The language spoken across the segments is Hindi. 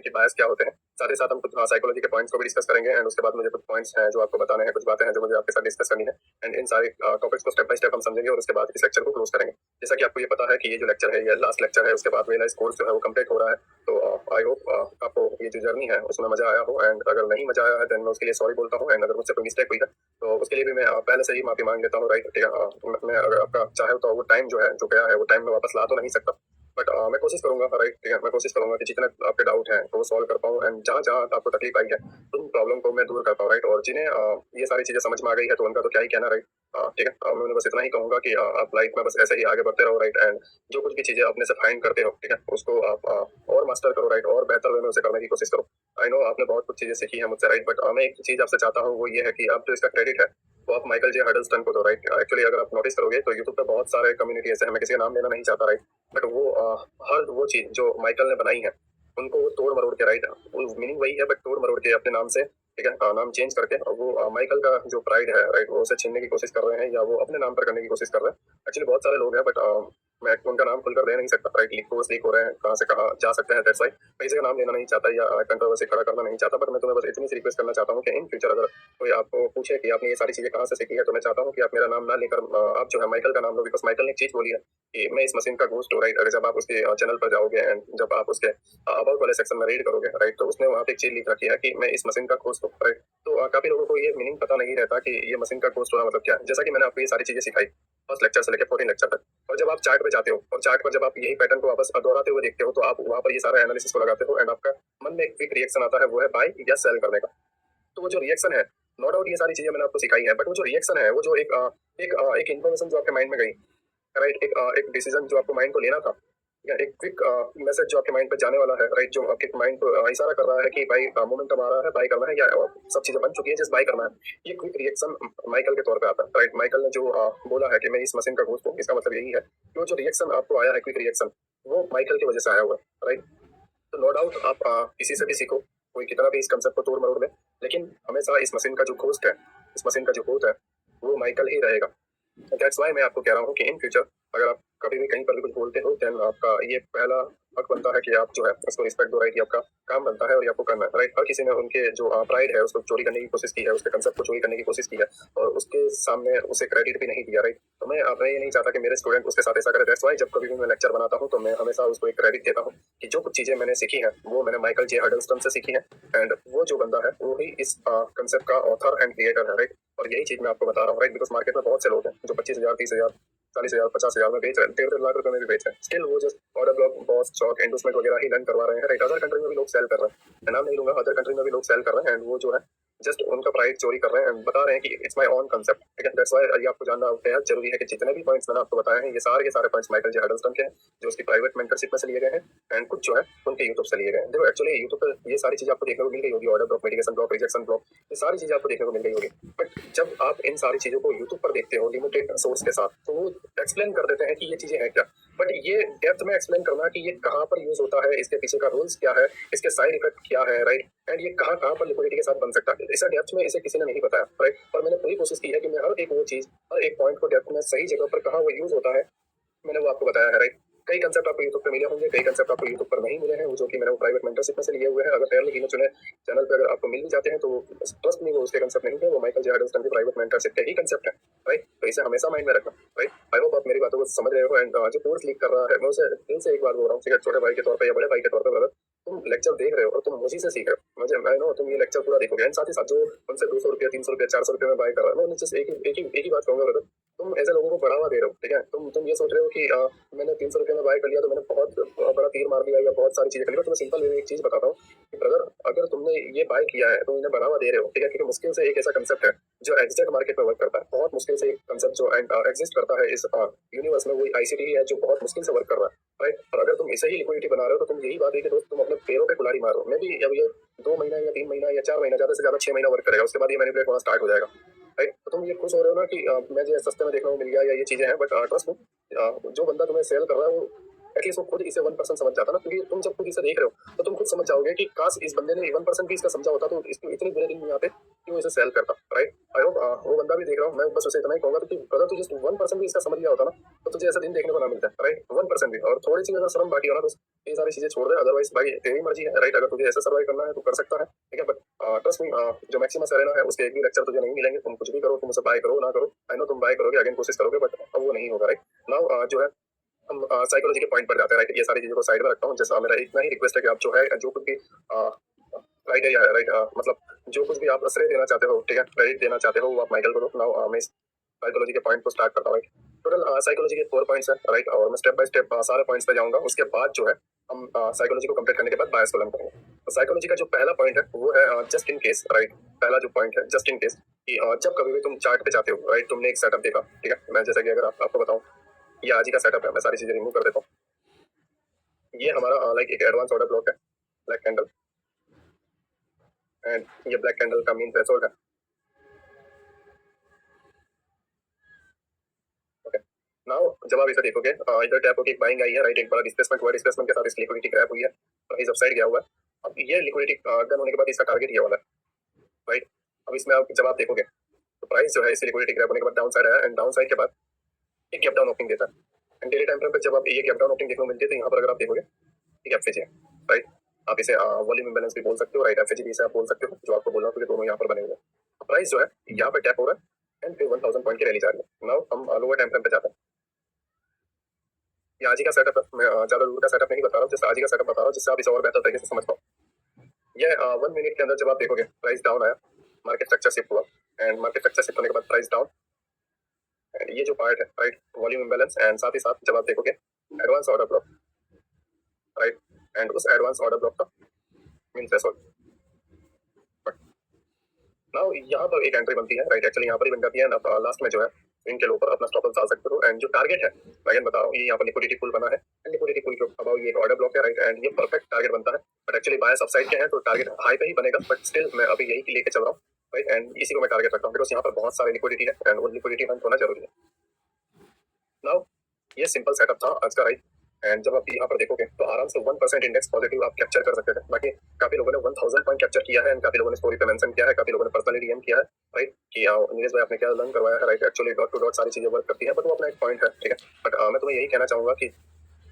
हैं कि बायस क्या होते हैं। साथ ही साथ हम कुछ साइकोलॉजी के पॉइंट्स को भी डिस्कस करेंगे एंड उसके बाद मुझे कुछ पॉइंट्स हैं जो आपको बताने हैं, कुछ बातें हैं जो मुझे आपके साथ डिस्कस करनी है एंड इन सारे टॉपिक्स को स्टेप बाय स्टेप हम समझेंगे और उसके बाद इस लेक्चर को क्लोज करेंगे। जैसा कि आपको ये पता है कि ये जो लेक्चर है ये लास्ट लेक्चर है, उसके बाद मेरा इस कोर्स जो है वो कंप्लीट हो रहा है। तो आई होप आपको ये जो जर्नी है उसमें मजा आया हो एंड अगर नहीं मजा आया है देन मैं उसके लिए सॉरी बोलता हूँ एंड अगर मुझसे कोई मिस्टेक हुई है तो उसके लिए भी मैं पहले से ही माफी मांग लेता हूँ। राइट, ठीक है। मैं अगर आपका चाहे तो वो टाइम जो है जो गया है वो टाइम में वापस ला तो नहीं सकता, बट मैं कोशिश करूंगा। राइट, ठीक है, मैं कोशिश करूंगा कि जितने आपके डाउट हैं तो वो सॉल्व कर पाऊँ एंड जहाँ जहाँ आपको तकलीफ आई है उन प्रॉब्लम को मैं दूर कर पाऊँ। राइट, और जिन्हें ये सारी चीजें समझ में आ गई है तो उनका तो क्या ही कहना। राइट, ठीक है, मैं बस इतना ही कहूंगा कि आप लाइफ में बस ऐसे ही आगे बढ़ते रहो। राइट, एंड जो कुछ भी चीजें अपने से फाइंड करते हो, ठीक है, उसको आप और मास्टर करो। राइट, और बेहतर वे में उसे करने की कोशिश करो। आई नो आपने बहुत कुछ चीजें सीखी है मुझसे। राइट, बट मैं एक चीज आपसे चाहता हूँ वो ये है कि आप जो इसका क्रेडिट है वो आप माइकल जे हडल्स्टन को दो। राइट, एक्चुअली अगर आप नोटिस करोगे तो यूट्यूब पे बहुत सारे कम्युनिटी ऐसे हैं, मैं किसी का नाम लेना नहीं चाहता। राइट, बट वो हर वो चीज जो माइकल ने बनाई है उनको वो तोड़ मरोड़ के, राइट, मीनिंग वही है बट तोड़ मरोड़ के अपने नाम से, ठीक है, नाम चेंज करके और वो माइकल का जो प्राइड है, राइट, वो उसे छीनने की कोशिश कर रहे हैं या वो अपने नाम पर करने की कोशिश कर रहे हैं। एक्चुअली बहुत सारे लोग हैं बट मैं उनका नाम खुलकर ले नहीं सकता। राइट, लीक हो रहे हैं, कहाँ से कहाँ जा सकते हैं, दैट्स व्हाई मैं किसी का नाम लेना नहीं चाहता या कंट्रोवर्सी खड़ा करना नहीं चाहता। बट मैं तुम्हें बस इतनी सी रिक्वेस्ट करना चाहता हूँ कि इन फ्यूचर अगर कोई आपको पूछे कि आपने ये सारी चीजें कहाँ से सीखी है तो मैं चाहता हूँ कि आप मेरा नाम ना लेकर आप जो है माइकल का नाम लो, बिकॉज माइकल ने एक चीज बोली है कि मैं इस मशीन का घोस्ट हूँ। राइट, अगर जब आप उसके चैनल पर जाओगे एंड जब आप उसके अबाउट वाले सेक्शन में रीड करोगे, राइट, तो उसने वहाँ पे एक चीज लिख रखी है कि मैं इस मशीन का घोस्ट हूँ। राइट, तो काफी लोगों को ये मीनिंग पता नहीं रहता कि ये मशीन का घोस्ट होना मतलब क्या है। जैसा कि मैंने आपको ये सारी चीजें सिखाई फर्स्ट लेक्चर से लेकर 14 लेक्चर तक, और जब आप चार्ट पे जाते हो और चार्ट पर जब आप यही पैटर्न को वापस दोहराते हुए देखते हो तो आप वहाँ पर ये सारा एनालिसिस को लगाते हो एंड आपका मन में एक क्विक रिएक्शन आता है, वो है बाय या सेल करने का। तो वो जो रिएक्शन है, नो डाउट ये सारी चीजें मैंने आपको सिखाई है, बट वो जो रिएक्शन है वो जो एक इन्फॉर्मेशन जो आपके माइंड में गई, राइट, एक डिसीजन जो आपको माइंड को लेना था या एक क्विक मैसेज जो आपके माइंड पे जाने वाला है, राइट, जो आपके माइंड को इशारा कर रहा है कि भाई मोमेंटम आ रहा है, बाय करना है या सब चीजें बन चुकी है जस्ट बाय करना है। ये क्विक रिएक्शन माइकल के तौर पे आता है। राइट, माइकल ने जो बोला है कि मैं इस मशीन का घोस्ट हूँ, इसका मतलब यही है कि वो जो रिएक्शन आपको आया है क्विक रिएक्शन, वो माइकल की वजह से आया हुआ है। राइट, तो नो डाउट आप किसी से भी सीखो, कोई कितना भी इस कंसेप्ट को तोड़ मरोड़ ले, लेकिन हमेशा इस मशीन का जो घोस्ट है, इस मशीन का जो होस्ट है वो माइकल ही रहेगा। दैट्स व्हाई मैं आपको कह रहा हूँ कि इन फ्यूचर अगर आप कभी भी कहीं पर भी कुछ बोलते हो देन आपका ये पहला हक बनता है कि आप जो है उसको रिस्पेक्ट दो। राइट, ये आपका काम बनता है और ये आपको करना है। राइट, हर किसी ने उनके जो प्राइड है उसको चोरी करने की कोशिश की है, उसके कंसेप्ट को चोरी करने की कोशिश की है और उसके सामने उसे क्रेडिट भी नहीं दिया। राइट, तो मैं ये नहीं चाहता कि मेरे स्टूडेंट उसके साथ ऐसा करे। दैट्स व्हाई जब कभी भी मैं लेक्चर बनाता हूँ तो मैं हमेशा उसको एक क्रेडिट देता हूँ कि जो कुछ चीजें मैंने सीखी है वो मैंने माइकल जे हडल्स्टन से सीखी है एंड वो जो बंदा है वो ही इस कंसेप्ट का ऑथर एंड क्रिएटर है। राइट, और यही चीज मैं आपको बता रहा हूँ। राइट, बिकॉज मार्केट में बहुत से लोग हैं जो 25,000 30,000 40,000 50,000 में बेच रहे हैं, 1.5 लाख रुपए में भी बेच रहे हैं, स्टिल वो जस्ट ऑर्डर ब्लॉक बॉस चौक एंडोसमेंट वगैरह ही लर्न करवा रहे हैं। राइट, अदर कंट्री में भी लोग सेल कर रहे हैं, मैं नाम नहीं लूंगा, अदर कंट्री में भी लोग सेल कर रहे हैं एंड वो जो है जस्ट उनका प्राइस चोरी कर रहे हैं एंड बता रहे हैं कि इट्स माय ओन कंसेप्ट। ठीक है, दैट्स व्हाई ये आपको जानना बेहद जरूरी है कि जितने भी पॉइंट्स मैंने आपको बताए हैं ये सारे पॉइंट्स माइकल जे हडल्स्टन के हैं जो उसकी प्राइवेट मेंटरशिप में से लिए गए हैं एंड कुछ जो है उनके यूट्यूब से लिए गए हैं। देखो एक्चुअली यूट्यूब पर ये सारी चीजें आपको देखने को मिल गई होगी, order block, mitigation block, rejection block, ये सारी चीजें आपको देखने को मिल गई होगी। बट जब आप इन सारी चीजों को यूट्यूब पर देखते हो लिमिटेड सोर्स के साथ तो वो एक्सप्लेन कर देते हैं कि ये चीजें हैं क्या, बट ये डेप्थ में एक्सप्लेन करना कि ये कहाँ पर यूज होता है, इसके पीछे का रूल्स क्या है, इसके साइड इफेक्ट क्या है, राइट, एंड ये कहाँ कहाँ पर लिक्विडिटी के साथ बन सकता है, इसे डेप्थ में इसे किसी ने नहीं बताया। राइट, और मैंने पूरी कोशिश की है कि मैं हर एक वो चीज, हर एक पॉइंट को डेप्थ में सही जगह पर कहाँ वो यूज होता है मैंने वो आपको बताया है। राइट, कई कंसेप्ट आपको यूट्यूब पर मिले होंगे, कई कंसेप्ट आपको यूट्यूब पर नहीं मिले हैं, वो जो कि मैंने वो प्राइवेट मेंटरशिप में से लिए हुए हैं। अगर पहले गिने चुने चैनल पर अगर आपको मिल भी जाते हैं तो ट्रस्ट नहीं, वो उसके कंसेप्ट नहीं है, वो माइकल जे हडल्स्टन की प्राइवेट मेंटरशिप के ही कंसेप्ट है। राइट, तो इसे हमेशा माइंड में रखना। राइट, आई होप आप मेरी बातों को समझ रहे हो एंड जो कोर्स लीक कर रहा है मैं उसे दिल से एक बार बोल रहा हूँ, छोटे भाई के तौर पर या बड़े भाई के तौर पर, ब्रदर तुम लेक्चर देख रहे हो और तुम मुझी से सीख रहे हो, मुझे मैं नो तुम ये लेक्चर पूरा देखोगे एंड साथ ही साथ जो उनसे 200 रुपया 300 रुपया 400 रुपया में बाय कर रहा है, मैं उनसे एक ही बात कहूंगा, ब्रदर तुम ऐसे लोगों को बढ़ावा दे रहे हो। ठीक है, तुम ये सोच रहे हो कि मैंने 300 रुपये में बाय कर लिया तो मैंने बहुत बड़ा तीर मार दिया या बहुत सारी चीजें कर ली। तो मैं सिंपल वे में एक चीज बताता हूँ कि ब्रदर अगर तुमने ये बाय किया है तो इन्हें बढ़ावा दे रहे हो। ठीक है, क्योंकि मुश्किल से एक ऐसा कंसेप्ट है जो एग्जैक्ट मार्केट में वर्क करता है, बहुत मुश्किल से एक कंसेप्ट जो एग्जिस्ट करता है इस यूनिवर्स में, वही आईसीटी है जो बहुत मुश्किल से वर्क कर रहा है। राइट, और अगर तुम इसे ही लिक्विडिटी बना रहे हो तो तुम यही बात है कि दोस्त तुम अपने पैरों पे कुल्हाड़ी मारो। मैं भी अब ये 2 महीना या 3 महीना या 4 महीना, ज्यादा से ज्यादा 6 महीना वर्क करेगा, उसके बाद ये मैनिपुलेट होना स्टार्ट हो जाएगा। राइट, तो तुम ये खुश हो रहे हो ना कि मैं जो सस्ते में देखने को मिल गया या ये चीजें हैं, बट ट्रस्ट में जो बंदा तुम्हें सेल कर रहा है वो एटलीस्ट वो खुद इसे 1% समझ जाता ना, क्योंकि तुम जब खुद इसे देख रहे हो तो तुम खुद समझ जाओगे कि काश इस बंदे ने 1% भी इसका समझा होता तो इसको इतने बुरे दिन नहीं आते कि वो इसे सेल करता, राइट। आई होप वो बंदा भी देख रहा हूँ, मैं बस उसे इतना ही कहूंगा कि अगर तू जस्ट 1% भी इसका समझ लिया होता ना तो तुझे ऐसा दिन देखने को ना मिलता है, राइट। 1% भी, और थोड़ी सी अगर शर्म बाकी हो ना तो ये सारी चीजें छोड़ दे, अदरवाइज भाई तेरी मर्जी है, राइट। अगर तुझे ऐसा सर्वाइव करना है तो कर सकता है, ठीक है। बट ट्रस्ट मी, जो मैक्सिमम सेरेना है उसके एक भी लेक्चर तुझे नहीं मिलेंगे, तुम कुछ भी करो, तुम उसे बाय करो ना करो, आई नो तुम बाय करोगे, अगेन कोशिश करोगे, बट अब वो नहीं होगा, राइट। नाउ जो है हम साइकोलॉजी के पॉइंट पर जाते हैं, राइट। ये सारी चीजों को साइड में रखता हूँ, जैसा मेरा इतना ही रिक्वेस्ट है कि आप जो है जो कुछ भी राइट है, राइट, मतलब जो कुछ भी आप श्रेय देना चाहते हो, ठीक है, क्रेडिट देना चाहते हो, वो आप माइकल को दो। नाउ मैं साइकोलॉजी के पॉइंट को स्टार्ट करता हूँ, राइट। टोटल साइकोलॉजी के 4 पॉइंट्स है, राइट, और मैं स्टेप बाय स्टेप सारे पॉइंट्स पे जाऊंगा। उसके बाद जो है हम साइकोलॉजी को कंप्लीट करने के बाद बायस को लर्न करेंगे। तो साइकोलॉजी का जो पहला पॉइंट है वो है जस्ट इन केस, राइट। पहला जो पॉइंट है जस्ट इन केस, कि जब कभी भी तुम चार्ट पे जाते हो, राइट, तुमने एक सेटअप देखा, ठीक है। मैं जैसा कि अगर आपको बताऊं, ये आज ही का सेटअप है, मैं सारी चीजें रिमूव कर देता हूँ। ये हमारा लाइक एक एडवांस ऑर्डर ब्लॉक है, ब्लैक कैंडल, एंड ये ब्लैक कैंडल का मेन थ्रेशोल्ड है, ओके। नाउ जब आप इसे देखोगे, इधर टैप होकर एक बाइंग आई है, राइट, एक बड़ा डिस्प्लेसमेंट हुआ, डिस्प्लेसमेंट के साथ इसकी लिक्विडिटी क्रैप हुई है, प्राइस अपसाइड गया हुआ है। अब ये लिक्विडिटी डन होने के बाद इसका टारगेट ये वाला है, राइट। अब इसमें आप जब आप देखोगे तो प्राइस जो है इसी लिक्विडिटी क्रैप होने के बाद डाउन साइड आया, एंड डाउन साइड के बाद एक गैप डाउन ओपनिंग देता है, एंड डेली टाइम फ्रेम पे जब आप ये गैप डाउन ओपनिंग देखने को मिलती है तो यहाँ पर अगर आप देखोगे एक एफएजी है, राइट। आप इसे वॉल्यूम इंबैलेंस भी बोल सकते हो, राइट, एफएजी भी इसे आप बोल सकते हो, जो आपको बोलना है, क्योंकि दोनों यहाँ पर बने हुए हैं। प्राइस जो है यहाँ पे टैप हो रहा है एंड फिर 1000 पॉइंट की रैली जा रही है। नाउ हम लोअर टाइम फ्रेम पे जाते हैं। ये आज ही का सेटअप है, मैं ज्यादा दूर का सेटअप नहीं बता रहा हूँ, जैसे आज ही का सेटअप बता रहा हूँ, जिससे आप इसे और बेहतर तरीके से समझ पाओ। ये 1 मिनट के अंदर जब आप देखोगे प्राइस डाउन आया, मार्केट स्ट्रक्चर शिफ्ट हुआ, एंड मार्केट स्ट्रक्चर शिफ्ट होने के बाद प्राइस डाउन, एंड ये जो पार्ट है, राइट, वॉल्यूम इंबैलेंस, एंड साथ ही साथ जब आप देखोगे advance order block, right, and उस एडवांस ऑर्डर ब्लॉक का मीन थ्रेशोल्ड। नाउ यहाँ पर एक एंट्री बनती है, राइट, एक्चुअली यहाँ पर ही बन जाती है, लास्ट में जो है इनके ऊपर अपना स्टॉप लॉस डाल सकते हो, एंड जो टारगेट है मैं बता रहा हूँ, ये यहाँ पर लिक्विडिटी पूल बना है, एंड लिक्विडिटी पूल के अबाउ ये ऑर्डर ब्लॉक है, राइट, एंड ये परफेक्ट टारगेट बनता है। बट एक्चुअली बायस अपसाइड के हैं तो टारगेट हाई पे ही बनेगा, बट स्टिल मैं अभी यही लेके चल रहा हूँ, राइट, एंड इसी को मैं टारगेट रखता हूँ, बिकॉज यहाँ पर बहुत सारी लिक्विडिटी है एंड वो लिक्विडिटी बंद होना जरूरी है। नाउ ये सिंपल सेटअप था आज का, राइट, एंड जब आप यहाँ पर देखोगे तो आराम से 1% इंडेक्स पॉजिटिव आप कैप्चर कर सकते थे। बाकी काफी लोगों ने 1000 पॉइंट कैप्चर किया है, एंड काफी लोगों ने स्टोरी पे मेंशन किया है, काफी लोगों ने पर्सनली डीएम किया है, राइट, कि नीरज भाई आपने क्या लर्न करवाया है, right. Actually dot to dot सारी चीजें वर्क करती है, बट वो अपना एक पॉइंट है, ठीक है। बट मैं तुम्हें यही कहना चाहूंगा कि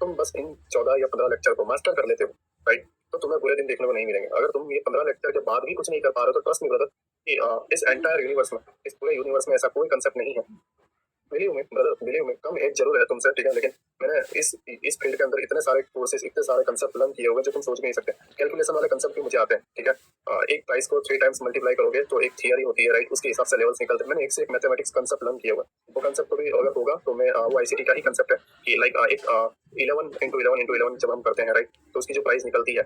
तुम बस इन 14 या 15 लेक्चर को मास्टर कर लेते हो, राइट, तो तुम्हें बुरे दिन देखने को नहीं मिलेंगे। अगर तुम ये 15 लेक्चर के बाद भी कुछ नहीं कर पा रहे हो तो ट्रस्ट मी ब्रदर कि इस एंटायर यूनिवर्स में, इस पूरे यूनिवर्स में ऐसा कोई कंसेप्ट नहीं है। Believe me brother, believe me, कम एज जरूर है तुमसे, ठीक है, लेकिन मैंने इस फील्ड के अंदर इतने सारे कोर्सेज, इतने सारे कंसेप्ट लर्न किए हुए जो तुम सोच नहीं सकते। कैलकुलेशन वाले कंसेप्ट भी मुझे आते हैं, ठीक है। एक प्राइस को 3 टाइम्स मल्टीप्लाई करोगे तो एक थियरी होती है, राइट, उसके हिसाब से लेवल्स निकलते हैं। मैंने एक से एक मैथमेटिक्स कंसेप्ट लर्न किया हुआ है। वो कंसेप्ट भी अगर होगा तो मैं वो आईसीटी का ही कंसेप्ट है कि लाइक एक 11 × 11 × 11 जब हम करते हैं, राइट, तो उसकी जो प्राइस निकलती है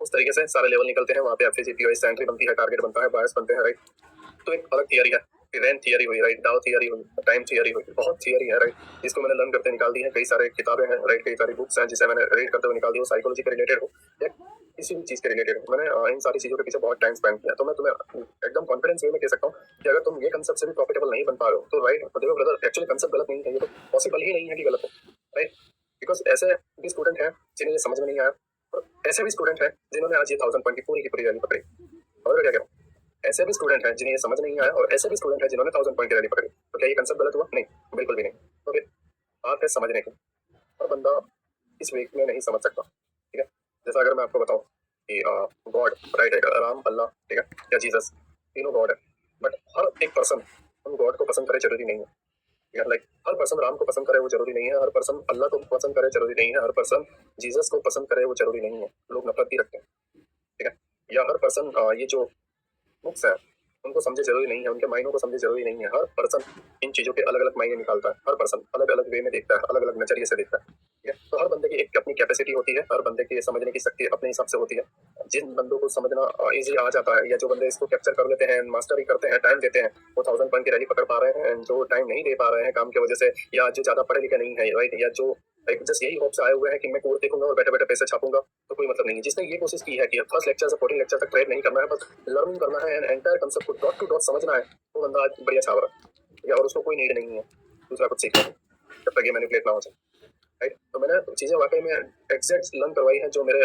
उस तरीके से सारे लेवल निकलते हैं, वहाँ पे एफएजी पीओएस एंट्री बनती है, टारगेट बनता है, बायस बनते हैं, राइट। तो एक अलग थियरी है, इवेंट थियरी हुई, राइट, डाउ थियरी हुई, टाइम थियरी हुई, बहुत थियरी है, राइट, जिसको मैंने लर्न करते निकाल दी है। कई सारे किताबें हैं, राइट, कई सारी बुक्स हैं जिसे मैंने रीड करते हुए निकाल दी हो, साइकोलॉजी के रिलेटेड हो या किसी भी चीज के रिलेटेड हो। मैंने इन सारी चीजों के पीछे बहुत टाइम स्पेंड किया, तो मैं तुम्हें एकदम कॉन्फिडेंस वे में कह सकता हूँ कि अगर तुम ये कंसेप्ट से भी प्रॉफिटेबल नहीं बन पा रहे हो तो राइट, देखो ब्रदर, एक्चुअली कंसेप्ट गलत नहीं है, ये तो पॉसिबल ही नहीं है कि गलत हो, राइट। बिकॉज ऐसे भी स्टूडेंट हैं जिन्हें ये समझ में नहीं आया, और ऐसे भी स्टूडेंट हैं जिन्होंने आज ये 1000 पॉइंट की पूरी रैली पकड़ी, और क्या कह रहा हूँ, ऐसे भी स्टूडेंट हैं जिन्हें ये समझ नहीं आया, और ऐसे भी स्टूडेंट हैं जिन्होंने 1000 पॉइंट की रैली पकड़ी। तो क्या ये कंसेप्ट गलत हुआ? नहीं, बिल्कुल भी नहीं। तो फिर बात है समझने की, और बंदा इस वीक में नहीं समझ सकता, ठीक है। जैसा अगर मैं आपको बताऊं कि गॉड, राइट, राम, अल्लाह, ठीक है, या जीसस, तीनों गॉड है, बट हर एक पर्सन उन गॉड को पसंद करे जरूरी नहीं है, ठीक है। लाइक हर पर्सन राम को पसंद करे वो जरूरी नहीं है, हर पर्सन अल्लाह को पसंद करे जरूरी नहीं है, हर पर्सन जीसस को पसंद करे वो जरूरी नहीं है। लोग नफरत भी रखते हैं, ठीक है। या हर पर्सन ये जो बुक्स है उनको समझे जरूरी नहीं है, उनके मायनों को समझे जरूरी नहीं है। हर पर्सन इन चीजों के अलग अलग मायने निकालता है, हर पर्सन अलग अलग वे में देखता है, अलग अलग नजरिए से देखता है, ठीक है। तो हर बंदे की एक अपनी कैपेसिटी होती है, हर बंदे की समझने की शक्ति अपने हिसाब से होती है। जिन बंदों को समझना इजी आ जाता है, या जो बंदे इसको कैप्चर कर लेते हैं, मास्टरी करते हैं, टाइम देते हैं, वो 1000 पॉइंट की रैली पकड़ पा रहे हैं। जो टाइम नहीं दे पा रहे हैं काम की वजह से, या जो ज्यादा पढ़े लिखे नहीं है, राइट, या जो जस्ट यही होप से आए हुए हैं कि मैं कोर्स देखूंगा और बैठे बैठे पैसे छापूंगा, तो कोई मतलब नहीं है। जिसने ये कोशिश की है कि फर्स्ट लेक्चर से 14 लेक्चर तक ट्रेड नहीं करना है, बस लर्निंग करना है and entire concept co dot to dot समझना है, वो बंदा आज बढ़िया छाप रहा है, और उसको कोई नीड नहीं है दूसरा कुछ सीखने की, जब तक ये मैनिपुलेट ना हो जाए। राइट। तो मैंने चीजें वाकई में एग्जैक्ट लर्न करवाई है जो मेरे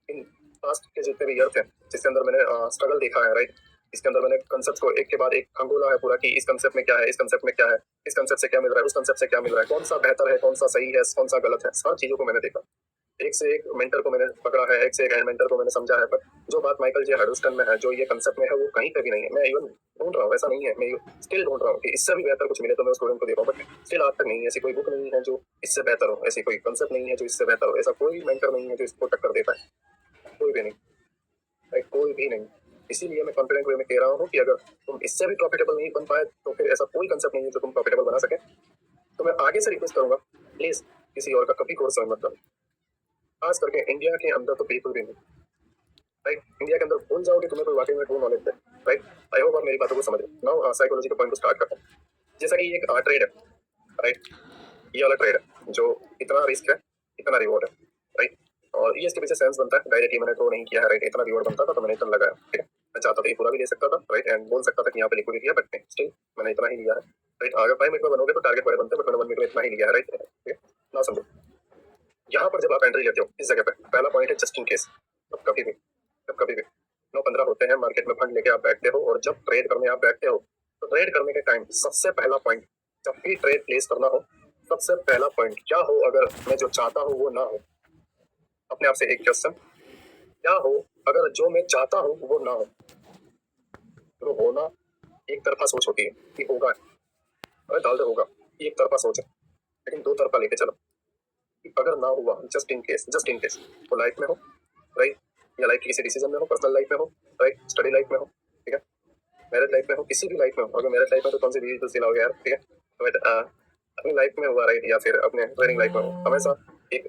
इन पास्ट के जितने भी ईयर थे, जिसके अंदर मैंने स्ट्रगल देखा है, राइट। इसके अंदर मैंने कंसेप्ट को एक के बाद एक खंगोला है पूरा कि इस कंसेप्ट में क्या है, इस कंसेप्ट में क्या है, इस कंसेप्ट से क्या मिल रहा है, उस कंसेप्ट से क्या मिल रहा है, कौन सा बेहतर है, कौन सा सही है, कौन सा गलत है, हर चीजों को मैंने देखा। एक से एक मेंटर को मैंने पकड़ा है, एक से एक मेंटर को मैंने समझा है। बट जो बात माइकल जे हडल्स्टन में है, जो ये कंसेप्ट में है, वो कहीं पे भी नहीं है। मैं इवन ढूंढ रहा हूँ, ऐसा नहीं है, मैं स्टिल ढूंढ रहा हूँ कि इससे भी बेहतर कुछ मिले तो मैं स्टूडेंट को दे पाऊँ। बट स्टिल आज तक नहीं है, ऐसी कोई बुक नहीं है जो इससे बेहतर हो, ऐसी कोई कंसेप्ट नहीं है जो इससे बेहतर हो, ऐसा कोई मेंटर नहीं है जो इसको टक्कर दे पाए, कोई भी नहीं, राइट, कोई भी नहीं। इसीलिए मैं कॉन्फिडेंट वे में कह रहा हूँ कि अगर तुम इससे भी प्रॉफिटेबल नहीं बन पाए तो फिर ऐसा कोई कंसेप्ट नहीं है जो तुम प्रॉफिटेबल बना सके। तो मैं आगे से रिक्वेस्ट करूंगा, प्लीज किसी और का कभी कोर्स ज्वाइन मत करो, खास करके इंडिया के अंदर तो बिल्कुल भी नहीं, राइट। इंडिया के अंदर भूल जाओ कि तुम्हें कोई वाकई में ट्रू नॉलेज है, राइट। आई होप आप मेरी बातों को समझ रहे हो। नाउ साइकोलॉजी के पॉइंट को स्टार्ट करते हैं। जैसा कि ये एक ट्रेड है, राइट, ये वाला ट्रेड है जो इतना रिस्क है, इतना रिवॉर्ड है, राइट। और ये इसके पीछे सेंस बनता है, डायरेक्टली मैंने तो नहीं किया है, राइट। इतना रिवॉर्ड बनता था तो मैंने इतना लगाया, ठीक है। मैं चाहता था ये पूरा भी ले सकता था, राइट, एंड बोल सकता था कि यहाँ पे लिक्विडिटी है, बट नहीं, स्टिल मैंने इतना ही लिया है, राइट। अगर 5 मिनट में बनोगे तो टारगेट बड़े बनते हैं, बट मैंने 1 मिनट में इतना ही लिया है, राइट, ठीक है। ना समझो, यहाँ पर जब आप एंट्री लेते हो इस जगह पे, पहला पॉइंट है जस्ट इन केस। अब कभी भी 9-15 होते हैं मार्केट में, फंड लेके आप बैठते हो, और जब ट्रेड करने आप बैठते हो तो ट्रेड करने के टाइम सबसे पहला पॉइंट, जब भी ट्रेड प्लेस करना हो, सबसे पहला पॉइंट क्या हो, अगर मैं जो चाहता हूँ वो ना हो। अपने आप से एक क्वेश्चन, क्या हो अगर जो मैं चाहता हूँ वो ना हो। तो होना एक तरफा सोच होती है कि होगा, अरे डाल दे होगा, एक तरफा सोच है, लेकिन दो तरफा लेके चलो कि अगर ना हुआ, जस्ट इन केस, वो लाइफ में हो, राइट, या लाइफ के किसी डिसीजन में हो, पर्सनल लाइफ में हो, राइट, स्टडी लाइफ में हो, ठीक है, मैरिज लाइफ में हो, किसी भी लाइफ में हो। अगर मैरिज लाइफ में तो कौन सी बीवी तो सिलाओगे यार, ठीक है। बट अपनी लाइफ में हुआ, राइट, या फिर अपने ट्रेनिंग लाइफ में हो, हमेशा एक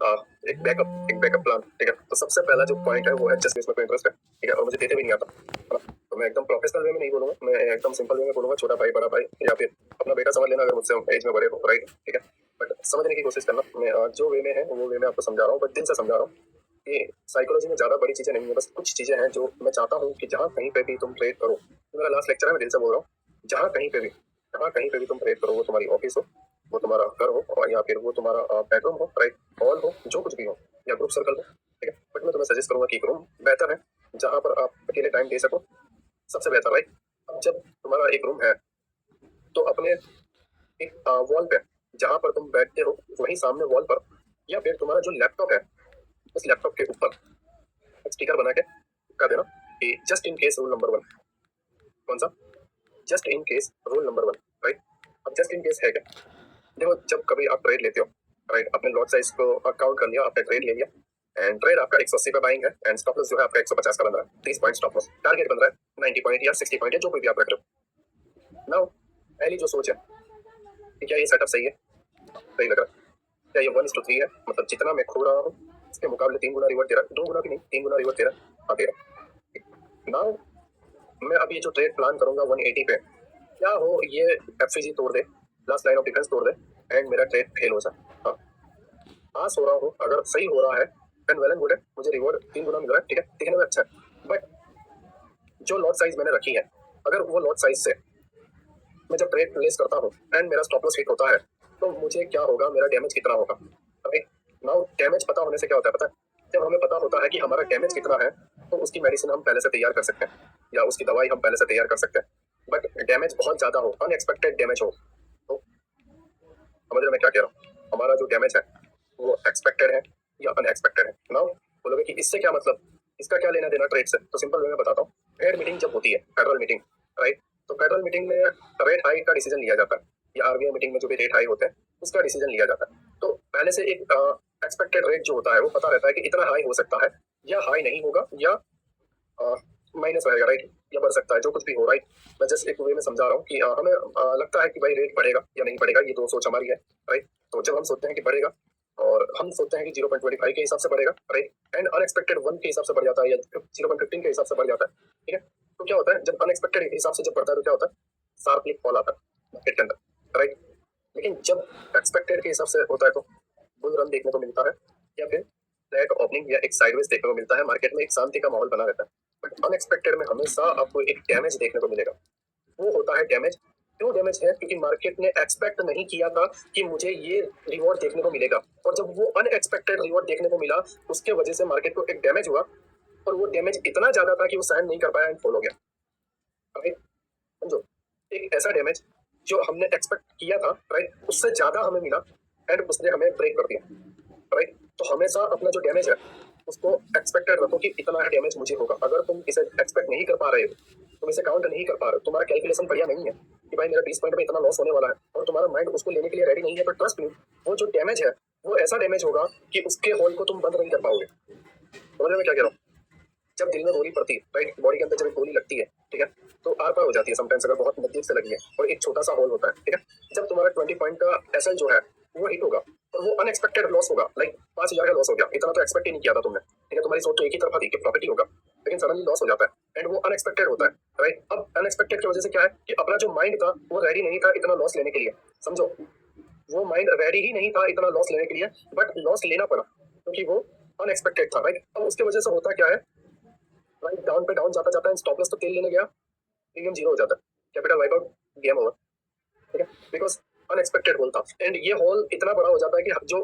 बैकअप प्लान, ठीक है। तो सबसे पहला जो पॉइंट है वो है जस्ट इसमें कोई इंटरेस्ट है, ठीक है, और मुझे देते भी नहीं आता, है ना। तो मैं एकदम प्रोफेशनल वे में नहीं बोलूंगा, मैं एकदम सिंपल वे में बोलूंगा, छोटा भाई, बड़ा भाई, या फिर अपना बेटा समझ लेना अगर मुझसे एज में बड़े हो, राइट, ठीक है। बट समझने की कोशिश करना, मैं जो वे में है वो वे में आपको समझा रहा हूँ, बट दिल से समझा रहा हूँ कि साइकोलॉजी में ज्यादा बड़ी चीजें नहीं है, बस कुछ चीजें हैं जो मैं चाहता हूँ कि जहाँ कहीं पे भी तुम ट्रेड करो, मेरा लास्ट लेक्चर है, मैं दिल से बोल रहा हूँ, जहाँ कहीं पे भी तुम ट्रेड करो, वो तुम्हारी ऑफिस हो, वो तुम्हारा घर हो, और या फिर वो तुम्हारा बेडरूम हो, राइट, हॉल हो, जो कुछ भी हो, या ग्रुप सर्कल हो, ठीक है। बट मैं तुम्हें सजेस्ट करूंगा कि एक रूम बेहतर है जहाँ पर आप अकेले टाइम दे सको, सबसे बेहतर, राइट। जब तुम्हारा एक रूम है तो अपने एक वॉल पे जहाँ पर तुम बैठते हो वही सामने वॉल पर, या फिर तुम्हारा जो लैपटॉप है उस लैपटॉप के ऊपर स्टिकर बना के कर देना कि just in case rule number 1। कौन सा? Just in case rule number 1, right. अब जस्ट इन केस है क्या? देखो, जब कभी आप ट्रेड लेते हो, राइट, अपने लॉट साइज को काउंट कर लिया, आपने ट्रेड ले लिया, एंड ट्रेड आपका 180 पे बाइंग है, एंड स्टॉप लॉस जो है आपका 150 का बन रहा है, 30 पॉइंट स्टॉप लॉस, टारगेट बन रहा है 90 पॉइंट या 60 पॉइंट, या जो कोई भी आप रख रहे हो। नाउ पहली जो सोच है कि क्या ये सेटअप सही है, सही लग रहा है, क्या ये 1:3 है, मतलब जितना मैं खो रहा हूँ इसके मुकाबले 3 गुना रिवर्ट दे रहा है, 2 गुना भी नहीं, 3 गुना रिवर्ट दे रहा है, हाँ दे रहा है। नाउ मैं अब ये जो ट्रेड प्लान करूंगा 180 पे, क्या हो ये एफसीजी तोड़ दे, लास्ट लाइन ऑफ डिफेंस तोड़ दे, एंड मेरा ट्रेड फेल हो जाए। हाँ, पास हो रहा हूँ, अगर सही हो रहा है देन वेल एंड गुड है, मुझे रिवॉर्ड 3 गुना मिल रहा है, ठीक है, दिखने में अच्छा है। बट जो लॉट साइज मैंने रखी है, अगर वो लॉट साइज से मैं जब ट्रेड प्लेस करता हूँ एंड मेरा स्टॉप लॉस हिट होता है तो मुझे क्या होगा, मेरा डैमेज कितना होगा, राइट। नाउ डैमेज पता होने से क्या होता है पता है, जब हमें पता होता है कि हमारा डैमेज कितना है तो उसकी मेडिसिन हम पहले से तैयार कर सकते हैं, या उसकी दवाई हम पहले से तैयार कर सकते हैं। बट डैमेज बहुत ज्यादा हो, अनएक्सपेक्टेड डैमेज हो, तो समझ रहे मैं क्या कह रहा हूँ, हमारा जो डैमेज है वो एक्सपेक्टेड है या अनएक्सपेक्टेड है। नाउ बोलोगे कि इससे क्या मतलब, इसका क्या लेना देना ट्रेड से, तो सिंपल वे में बताता हूँ। फेड मीटिंग जब होती है, फेडरल मीटिंग, राइट, तो फेडरल मीटिंग में रेट हाइक का डिसीजन लिया जाता है, या आरबीआई मीटिंग में जो भी रेट हाइक होते हैं उसका डिसीजन लिया जाता है। तो पहले से एक एक्सपेक्टेड रेट जो होता है वो पता रहता है कि इतना हाई हो सकता है, या हाई नहीं होगा, या माइनस रहेगा, राइट, या बढ़ सकता है, जो कुछ भी हो, राइट। मैं जस्ट एक वे में समझा रहा हूँ कि हमें लगता है कि भाई रेट बढ़ेगा या नहीं बढ़ेगा, ये दो सोच हमारी है, राइट। तो जब हम सोचते हैं कि बढ़ेगा, और हम सोचते हैं कि 0.25 के हिसाब से बढ़ेगा, राइट, एंड अनएक्सपेक्टेड 1 के हिसाब से बढ़ जाता है, या 0.15 के हिसाब से बढ़ जाता है, ठीक है। तो क्या होता है, जब अनएक्सपेक्टेड हिसाब से जब बढ़ता है तो क्या होता है, शार्पली फॉल आता है मार्केट के अंदर, राइट। लेकिन जब एक्सपेक्टेड के हिसाब से होता है तो बुल रन देखने को मिलता है, या फिर फ्लैट ओपनिंग या एक साइडवेज देखने को मिलता है, मार्केट में एक शांति का माहौल बना रहता है। बट अनएक्सपेक्टेड में हमेशा आपको एक डैमेज देखने को मिलेगा, वो होता है डैमेज क्यों डैमेज है? क्योंकि मार्केट ने एक्सपेक्ट नहीं किया था कि मुझे ये रिवॉर्ड देखने को मिलेगा, और जब वो अनएक्सपेक्टेड रिवॉर्ड देखने को मिला, उसके वजह से मार्केट को एक डैमेज हुआ, और वो डैमेज इतना ज्यादा था कि वो सहन नहीं कर पाया एंड फॉल हो गया। राइट, समझो, एक ऐसा डैमेज जो हमने एक्सपेक्ट किया था, राइट, उससे ज्यादा हमें मिला एंड उसने हमें ब्रेक कर दिया। राइट, तो हमेशा अपना जो डैमेज है उसको एक्सपेक्टेड रखो कि इतना डैमेज मुझे होगा। अगर तुम इसे एक्सपेक्ट नहीं कर पा रहे हो, तुम इसे काउंट नहीं कर पा रहे हो, तुम्हारा कैलकुलेशन बढ़िया नहीं है कि भाई मेरा 20 पॉइंट में इतना लॉस होने वाला है, और तुम्हारा माइंड उसको लेने के लिए रेडी नहीं है, तो ट्रस्ट मी, वो जो डैमेज है वो ऐसा डैमेज होगा कि उसके होल को तुम बंद नहीं कर पाओगे। समझ में क्या कह रहा हूँ? जब दिल में गोली पड़ती है, राइट, बॉडी के अंदर जब एक गोली लगती है, ठीक है, तो आर पार हो जाती है समटाइम्स, अगर बहुत नजदीक से लगी है, और एक छोटा सा होल होता है, ठीक है। जब तुम्हारा 20 पॉइंट का एसएल जो है वो हिट होगा, और वो अनएक्सपेक्टेड लॉस होगा, लाइक 5,000 का लॉस हो गया, इतना तो एक्सपेक्ट ही नहीं किया था तुमने, ठीक है, तुम्हारी सोच तो एक ही तरफा थी कि प्रॉफिट ही होगा, लेकिन सडनली लॉस हो जाता है एंड वो अनएक्सपेक्टेड होता है। राइट, अब अनएक्सपेक्टेड की वजह से क्या है कि अपना जो माइंड था वो रेडी नहीं था इतना लॉस लेने के लिए। समझो, वो माइंड रेडी ही नहीं था इतना लॉस लेने के लिए, बट लॉस लेना पड़ा क्योंकि वो अनएक्सपेक्टेड था। राइट, अब उसके वजह से होता क्या है, राइट, डाउन पे डाउन जाता जाता है, स्टॉप लॉस तो तेल लेने गया, प्रीमियम जीरो हो जाता है, capital wipe out, game over, ठीक है, बिकॉज अनएक्सपेक्टेड होल था। एंड ये होल इतना बड़ा हो जाता है कि जो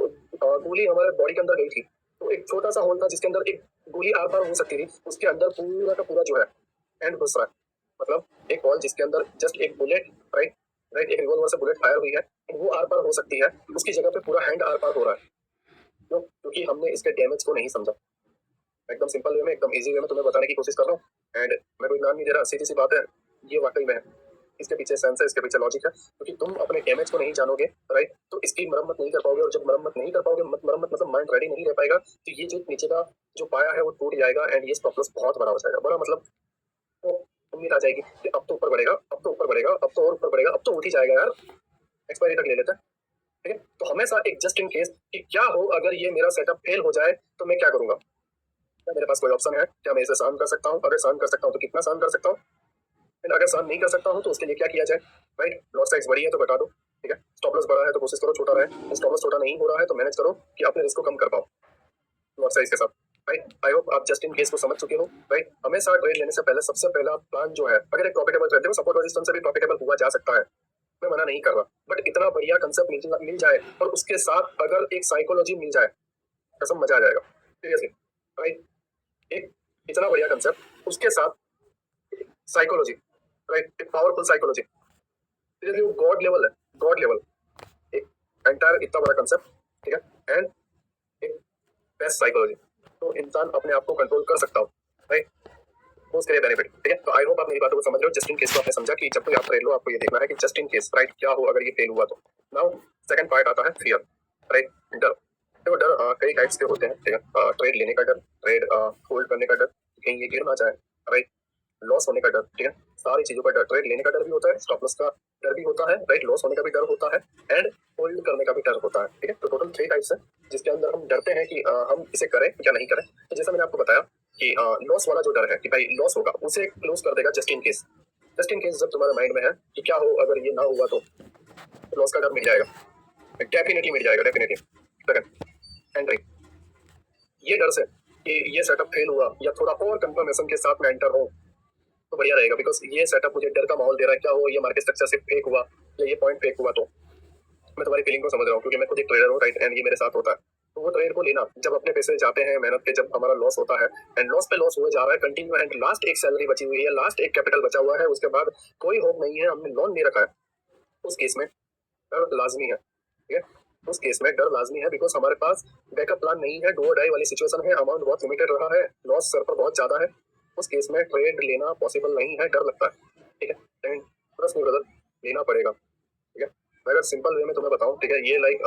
गोली हमारे बॉडी के अंदर गई थी, तो एक छोटा सा होल था जिसके अंदर एक गोली आर पार हो सकती थी, उसके अंदर पूरा का पूरा जो है एंड घुस रहा है। मतलब एक होल जिसके अंदर जस्ट एक बुलेट, राइट राइट, एक रिवॉल्वर से बुलेट फायर हुई है, वो आर पार हो सकती है, उसकी जगह पे पूरा हैंड आर पार हो रहा है। क्यों? क्योंकि हमने इसके डैमेज को नहीं समझा। एकदम सिंपल वे में, एकदम इजी वे में तुम्हें बताने की कोशिश कर रहा हूँ, एंड मैं कोई नाम नहीं दे रहा, सीधी सी बात है, ये वाकई में है, इसके पीछे सेंस है, इसके पीछे लॉजिक है, क्योंकि तुम अपने डैमेज को नहीं जानोगे, राइट, तो इसकी मरम्मत नहीं कर पाओगे, और जब मरम्मत नहीं कर पाओगे, मरम्मत मतलब माइंड रेडी नहीं रह पाएगा, तो ये जो नीचे का जो पाया है वो टूट जाएगा, एंड ये स्टॉप लॉस बहुत बड़ा हो जाएगा। बड़ा मतलब तो उम्मीद आ जाएगी कि अब तो ऊपर बढ़ेगा, अब तो ऊपर बढ़ेगा, अब तो और ऊपर बढ़ेगा, अब तो उठ ही जाएगा यार, एक्सपायरी तक ले लेते हैं, ठीक है। तो हमेशा एक जस्ट इन केस कि क्या हो अगर ये मेरा सेटअप फेल हो जाए तो मैं क्या करूंगा, क्या मेरे पास कोई ऑप्शन है, क्या मैं इसे सहन कर सकता हूँ, अगर सहन कर सकता हूँ तो कितना सहन कर सकता हूँ, अगर सहन नहीं कर सकता हूँ तो उसके लिए क्या किया जाए। राइट, लॉस साइज बड़ी है तो घटा दो, ठीक है, स्टॉप लॉस बड़ा है तो कोशिश करो छोटा रहे, स्टॉप लॉस छोटा नहीं हो रहा है तो मैनेज करो कि अपने रिस्क को कम कर पाओ लॉस साइज के साथ। राइट, आई होप आप जस्ट इन केस को समझ चुके हो। राइट, हमेशा ट्रेड लेने से पहले सबसे पहला प्लान जो है, अगर एक प्रॉफिटेबल ट्रेड, देखो सपोर्ट रेजिस्टेंस से भी प्रॉफिटेबल हुआ जा सकता है, मैं मना नहीं कर रहा, बट इतना बढ़िया कंसेप्ट मिल जाए और उसके साथ अगर एक साइकोलॉजी मिल जाए, कसम मजा आ जाएगा सीरियसली। राइट, एक इतना बढ़िया कंसेप्ट उसके साथ साइकोलॉजी, राइट, एक पावरफुल साइकोलॉजी, वो गॉड लेवल है, गॉड लेवल, एक एंटायर इतना बड़ा कंसेप्ट, ठीक है, एंड एक बेस्ट साइकोलॉजी, तो इंसान अपने आप को कंट्रोल कर सकता हो। राइट, तो उसके लिए बेनिफिट, ठीक है। तो आई होप आप मेरी बातों को समझ रहे हो। जस्ट इन केस को आपने समझा कि जब कोई आप ट्रेड लो आपको ये देखना है कि जस्ट इन केस, राइट, क्या हो अगर ये फेल हुआ तो। नाउ सेकंड पार्ट आता है फियर, राइट, डर। देखो डर कई टाइप्स के होते हैं, ठीक है, ट्रेड लेने का डर, ट्रेड होल्ड करने का डर, कहीं ये गिर ना जाए, राइट, लॉस होने का डर, ठीक है, सारी चीजों का डर, ट्रेड लेने का डर भी होता है, स्टॉप लॉस का डर भी होता है, राइट, लॉस होने का भी डर होता है, एंड होल्ड करने का भी डर होता है, ठीक है। तो टोटल 3 टाइप्स है जिसके अंदर हम डरते हैं कि हम इसे करें या नहीं करें। तो जैसा मैंने आपको बताया कि लॉस वाला जो डर है कि भाई लॉस होगा, उसे क्लोज कर देगा just in case. Just in case जब तुम्हारे माइंड में है कि क्या हो अगर ये ना हुआ तो लॉस का डर मिट जाएगा, डेफिनेटली मिट जाएगा, डेफिनेटली। सेकंड, एंट्री, ये डर से कि ये सेटअप फेल हुआ या थोड़ा और कंफर्मेशन के साथ मैं एंटर हूँ तो बढ़िया रहेगा, बिकॉज ये सेटअप मुझे डर का माहौल दे रहा है, क्या हो ये मार्केट स्ट्रक्चर से फेक हुआ या ये पॉइंट फेक हुआ तो। मैं तुम्हारी फीलिंग को समझ रहा हूँ क्योंकि मैं खुद एक ट्रेडर हूँ, राइट, एंड ये मेरे साथ होता है। तो वो ट्रेड को लेना, जब अपने पैसे जाते हैं मेहनत के, जब हमारा लॉस होता है एंड लॉस पे लॉस हुए जा रहा है कंटिन्यू, एंड लास्ट एक सैलरी बची हुई है, लास्ट एक कैपिटल बचा हुआ है, उसके बाद कोई होप नहीं है, हमने लोन नहीं रखा है, उस केस में डर लाजमी है, ठीक है। उस केस में डर लाजमी है बिकॉज हमारे पास बैकअप प्लान नहीं है, डू और डाई वाली सिचुएशन है, अमाउंट बहुत लिमिटेड रहा है, लॉस सर पर बहुत ज्यादा है, उस केस में ट्रेड लेना पॉसिबल नहीं है, डर लगता है, ठीक है। एंड ट्रस्ट मी ब्रदर, लेना पड़ेगा, ठीक है। मैं अगर सिंपल वे में तुम्हें बताऊं, ठीक है, ये लाइक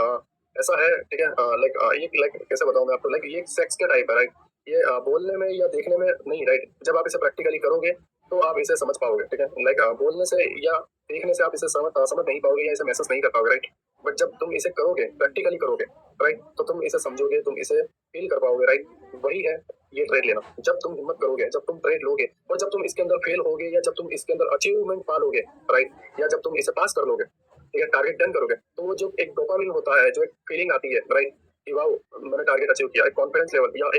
ऐसा है, ठीक है, लाइक ये लाइक कैसे बताऊं मैं आपको, लाइक ये सेक्स का टाइप है, राइट, ये बोलने में या देखने में नहीं, राइट, जब आप इसे प्रैक्टिकली करोगे तो आप इसे समझ पाओगे, ठीक है, लाइक बोलने से या देखने से आप इसे समझ नहीं पाओगे या इसे महसूस नहीं कर पाओगे, राइट, बट जब तुम इसे करोगे, प्रैक्टिकली करोगे, राइट, तो तुम इसे समझोगे, तुम इसे फील कर पाओगे, राइट। वही है ये ट्रेड लेना, जब तुम हिम्मत करोगे, जब तुम ट्रेड लोगे, और जब तुम इसके अंदर फेल होगे या जब तुम इसके अंदर अचीवमेंट पालोगे, राइट, या जब तुम इसे पास कर लोगे, ठीक है, टारगेट डन करोगे, तो वो जो एक डोपामिन होता है, जो एक फीलिंग आती है, राइट, कि वाओ मैंने टारगेट अचीव किया, एक कॉन्फिडेंस लेवल या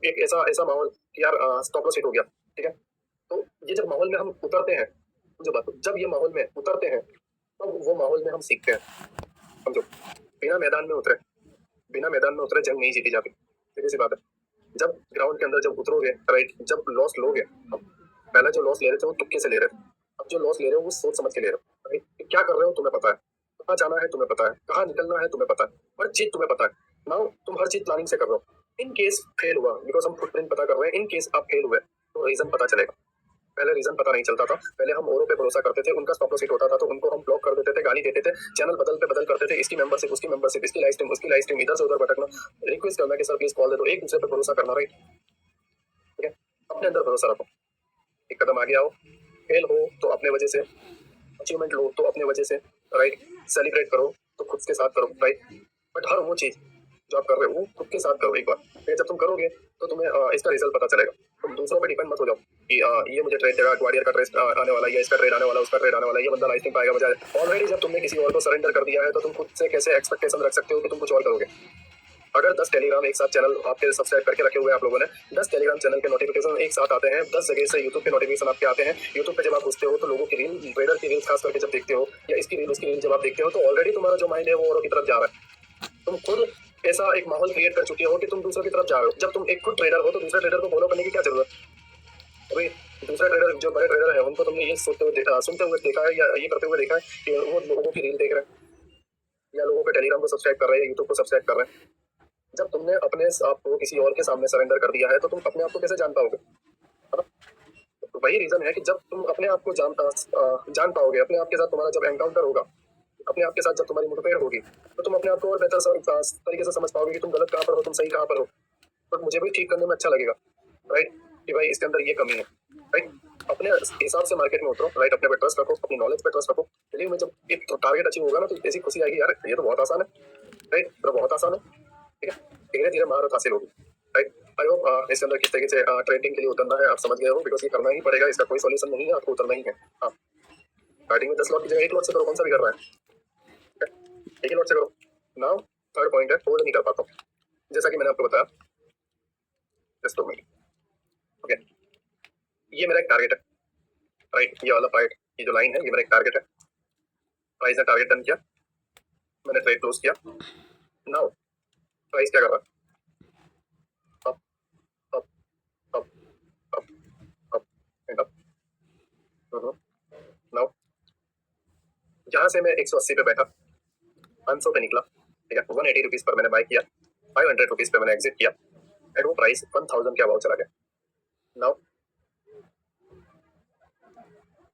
एक ऐसा ऐसा माहौल कि यार स्टॉप लॉस हिट हो गया, ठीक है। तो ये जब माहौल में हम उतरते हैं, जो बात, जब ये माहौल में उतरते हैं तो वो माहौल में हम सीखते हैं, समझो। बिना मैदान में उतरे जंग नहीं जीती जाती, सीधी सी बात है। जब ग्राउंड के अंदर जब उतरोगे, राइट, जब लॉस लोगे, अब पहले जो लॉस ले रहे थे वो तुक्के से ले रहे थे, अब जो लॉस ले रहे हो वो सोच समझ के ले रहे हो, राइट। क्या कर रहे हो तुम्हें पता है, कहाँ जाना है तुम्हें पता है, कहाँ निकलना है तुम्हें पता है, हर चीज तुम्हें पता है। नाउ तुम हर चीज प्लानिंग से कर रहे हो। इन केस फेल हुआ, बिकॉज हम फुटप्रिंट पता कर रहे हैं, इन केस आप फेल हुए तो रीजन पता चलेगा। पहले रीजन पता नहीं चलता था, पहले हम औरों पे भरोसा करते थे, उनका स्टॉप लॉस हिट होता था तो उनको हम ब्लॉक कर देते थे, गाली देते थे, चैनल बदल पे बदल करते थे, इसकी मेंबरशिप उसकी मेंबरशिप, इसकी लाइव स्ट्रीम उसकी लाइव स्ट्रीम, इधर से उधर भटकना, रिक्वेस्ट करना कि सर प्लीज कॉल दे दो, एक दूसरे पे भरोसा करना, राइट। ठीक है, अपने अंदर भरोसा रखो, एक कदम आगे आओ। फेल हो तो अपने वजह से, अचीवमेंट लो तो अपने वजह से, राइट। सेलिब्रेट करो तो खुद के साथ करो, राइट। बट हर वो चीज जो आप कर रहे हो वो खुद के साथ करो एक बार, फिर जब तुम करोगे तो तुम्हें इसका रिजल्ट पता चलेगा। तुम दूसरों पे डिपेंड मत हो जाओ कि ये मुझे ट्रेड देगा, ग्वाडियर का ट्रेड आने वाला है, इसका ट्रेड आने वाला है, उसका ट्रेड आने वाला है, ये बंदा लाइफ में पाएगा मुझे। ऑलरेडी जब तुमने किसी और को सरेंडर कर दिया है तो तुम खुद से कैसे एक्सपेक्टेशन रख सकते हो कि तुम कुछ और करोगे। अगर 10 टेलीग्राम एक साथ चैनल आपके सब्सक्राइब करके रखे हुए हैं आप लोगों ने, 10 टेलीग्राम चैनल के नोटिफिकेशन एक साथ आते हैं, 10 जगह से यूट्यूब के नोटिफिकेशन आपके आते हैं, यूट्यूब पे जब आप घुसते हो तो लोगों की रील, ट्रेडर की रील खास करके जब देखते हो, या इसकी रील उसकी रील जब आप देखते हो तो ऑलरेडी तुम्हारा जो माइंड है वो औरों की तरफ जा रहा है। तुम खुद ऐसा एक माहौल क्रिएट कर चुके हो कि तुम दूसरों की तरफ जा रहे हो। जब तुम एक खुद ट्रेडर हो तो दूसरे ट्रेडर को फॉलो करने की क्या जरूरत। अभी दूसरे ट्रेडर जो बड़े ट्रेडर है उनको तुमने ये सुनते हुए देखा है या ये करते हुए देखा है कि वो लोगों की रील देख रहे हैं या लोगों के टेलीग्राम को सब्सक्राइब कर रहे हैं, यूट्यूब को सब्सक्राइब कर रहे हैं। जब तुमने अपने आप को किसी और के सामने सरेंडर कर दिया है तो तुम अपने आप को कैसे जान पाओगे, है ना? तो वही रीजन है कि जब तुम अपने आप को जान पाओगे, अपने आप के साथ तुम्हारा जब एनकाउंटर होगा, अपने आप के साथ जब तुम्हारी मुठभेड़ होगी, तो तुम अपने आप को और बेहतर तरीके से समझ पाओगे कि तुम गलत कहाँ पर हो, तुम सही कहाँ पर हो। बट मुझे भी ठीक करने में अच्छा लगेगा, राइट, कि भाई इसके अंदर ये कमी है, राइट। अपने हिसाब से मार्केट में उतरो, राइट, अपने पे ट्रस्ट रखो, अपनी नॉलेज पे ट्रस्ट रखो। चलिए में जब एक टारगेट अचीव होगा ना तो ऐसी खुशी आएगी, यार ये तो बहुत आसान है, राइट, तो बहुत आसान है, ठीक है। धीरे धीरे महारत हासिल होगी, राइट। आई होप इसके अंदर किस तरीके से ट्रेडिंग के लिए उतरना है आप समझ गए हो, बिकॉज ये करना ही पड़ेगा, इसका कोई सॉल्यूशन नहीं है, आपको उतरना ही है। हाँ, स्टार्टिंग में 10 लॉट की जगह 1 लॉट से करो, कौन सा भी कर रहा है, एक ही लॉट से करो। नाउ थर्ड पॉइंट है, होल्ड नहीं कर पाता हूँ, जैसा कि मैंने आपको बताया, जस्ट 2 मिनट, ओके। ये मेरा एक टारगेट है, राइट, ये वाला पार्ट, ये जो लाइन है ये मेरा एक टारगेट है, प्राइस ने टारगेट डन किया, मैंने ट्रेड क्लोज किया। नाउ प्राइस क्या कर रहा है, up up up up up and up. Now यहाँ से मैं 180 पे बैठा, 500 पे निकला, ठीक है, 180 रुपीज पर मैंने बाय किया, 500 रुपीज पे मैंने एग्जिट किया, एंड वो प्राइस 1000 के अबाव चला गया। नाउ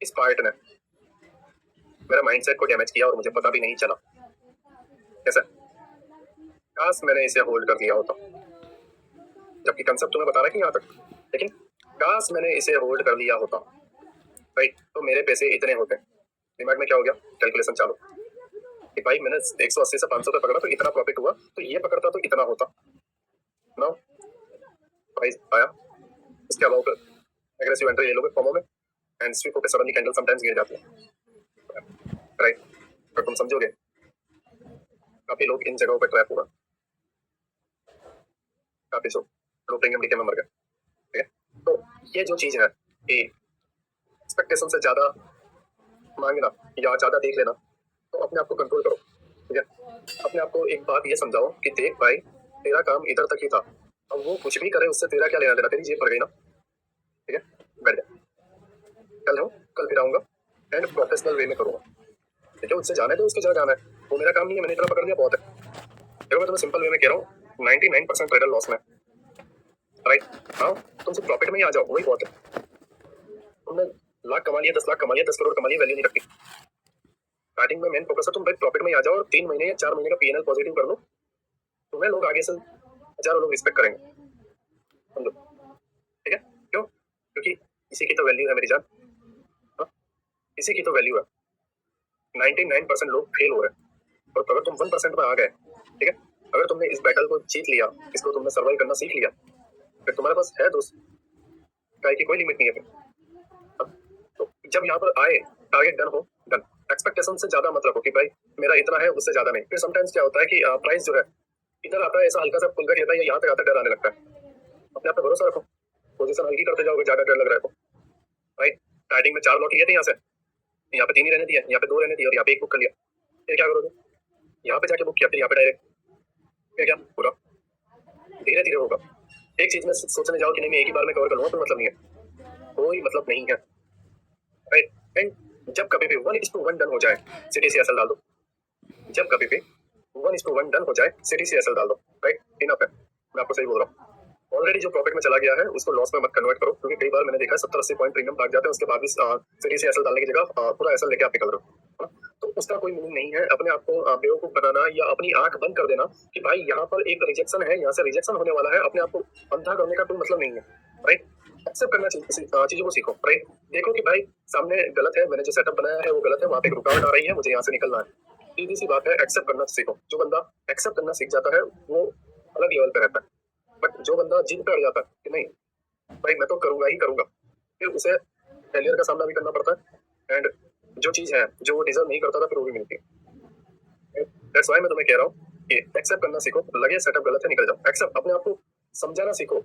इस पार्ट ने मेरा माइंडसेट को डैमेज किया और मुझे पता भी नहीं चला कैसे। काश मैंने इसे होल्ड कर लिया होता, जबकि कंसेप्ट तुम्हें बता रहा है कि यहाँ तक, लेकिन काश मैंने इसे होल्ड कर लिया होता, राइट, तो मेरे पैसे इतने होते। दिमाग में क्या हो गया, कैलकुलेशन चालू कि भाई मैंने 180 से 500 पे पकड़ा तो इतना प्रॉफिट हुआ, तो ये पकड़ता तो इतना होता। नाउ प्राइस आया, इसके अलावा एग्रेसिव एंट्री ले लोगे फॉर्मो में, एंड स्विप होकर सडनली कैंडल समटाइम्स गिर जाती है, राइट। तो तुम समझोगे काफी लोग इन जगहों पर ट्रैप हुआ, काफी लोग प्रीमियम डीके में मर गए, ठीक है। तो ये जो चीज है कि एक्सपेक्टेशन से ज्यादा मांगना या ज्यादा देख लेना, तो अपने आप को कंट्रोल करो, ठीक है। अपने आप को एक बात ये समझाओ कि देख भाई तेरा काम इधर तक ही था, अब वो कुछ भी करे उससे तेरा क्या लेना देना, तेरी जेब भर गई ना, ठीक है, बैठ जा। कल हो, कल फिर आऊंगा एंड प्रोफेशनल वे में करूंगा, ठीक है। उससे जाना है तो उसके जगह जाना है, वो मेरा काम नहीं है, मैंने इतना पकड़ लिया बहुत है। देखो मैं तुम्हें सिंपल वे में कह रहा हूँ, 99% ट्रेडर लॉस में, राइट। हाँ, तुम सिर्फ प्रॉफिट में ही आ जाओ, वही बहुत है। तुमने लाख कमा लिया, 10 लाख कमा लिया, 10 करोड़ कमा लिया, वैल्यू नहीं रखती। स्टार्टिंग में मेन फोकस है तुम भाई प्रॉफिट में ही आ जाओ और 3 महीने या 4 महीने का पीएनएल पॉजिटिव कर लो, तुम्हें लोग आगे से हजारों लोग रिस्पेक्ट करेंगे, समझो, ठीक है। क्यों, क्योंकि इसी की तो वैल्यू है मेरी जान, हाँ, इसी की तो वैल्यू है। 99% लोग फेल हो रहे हैं और अगर तुम 1% में आ गए, ठीक है, अगर तुमने इस बैटल को जीत लिया, इसको तुमने सर्वाइव करना सीख लिया, फिर तुम्हारे पास है दोस्त, काय की कोई लिमिट नहीं है फिर। तो जब यहाँ पर आए टारगेट डन हो, डन, एक्सपेक्टेशन से ज्यादा मत रखो कि भाई मेरा इतना है उससे ज्यादा नहीं। फिर समटाइम्स क्या होता है कि प्राइस जो है इधर आता है, ऐसा हल्का सा खुलकर कहता है, यहाँ तक आता डर आने लगता है। अपने आप पे भरोसा रखो, पोजीशन हल्की करते जाओगे, ज्यादा डर लग रहा है, राइट। स्टार्टिंग में 4 लॉट लिए थे यहाँ से, यहाँ पे 3 ही रहने दिया, यहाँ पे 2 रहने दिया और यहाँ पे 1 बुक कर लिया। फिर क्या करोगे? यहाँ पे जाके बुक किया, फिर यहाँ पे डायरेक्ट, फिर क्या पूरा धीरे धीरे होगा। एक चीज में सोचने जाओ कि नहीं मैं एक ही बार में कवर कर लूंगा, कोई मतलब नहीं है, कोई मतलब नहीं है, राइट। एंड जब कभी भी 1:1 डन हो जाए, CTCSL डाल दो। जब कभी भी 1:1 डन हो जाए, CTCSL डाल दो, राइट। इनफ है, मैं आपको सही बोल रहा हूँ। ऑलरेडी जो प्रॉफिट में चला गया है उसको लॉस में मत कन्वर्ट करो, क्योंकि कई बार मैंने देखा है 70-80 पॉइंट प्रीमियम भाग जाते हैं, उसके बाद भी CTCSL डालने की जगह पूरा एसएल लेके आप निकल रहे हो, तो उसका कोई मीनिंग नहीं है। अपने आप को बेवकूफ बनाना या अपनी आंख बंद कर देना कि भाई यहाँ पर एक रिजेक्शन है, यहाँ से रिजेक्शन होने वाला है, अपने आप को अंधा करने का कोई मतलब नहीं है, राइट। एक्सेप्ट करना चीजों को सीखो, राइट। देखो कि भाई सामने गलत है, मैंने जो सेटअप बनाया है वो गलत है, वहाँ पे एक रुकावट आ रही है, मुझे यहाँ से निकलना है। सीधी सी बात है, एक्सेप्ट करना सीखो। जो बंदा एक्सेप्ट करना सीख जाता है वो अलग लेवल पे रहता है, बट जो बंदा जिद पे अड़ जाता है कि नहीं भाई मैं तो करूंगा ही करूंगा, फिर उसे फेलियर का सामना भी करना पड़ता है। एंड जो चीज है जो वो डिजर्व नहीं करता था फिर वो भी मिलती है। दैट्स व्हाई मैं तुम्हें कह रहा हूँ कि एक्सेप्ट करना सीखो। लगे सेटअप गलत है, निकल जाओ। एक्सेप्ट, अपने आप को समझाना सीखो,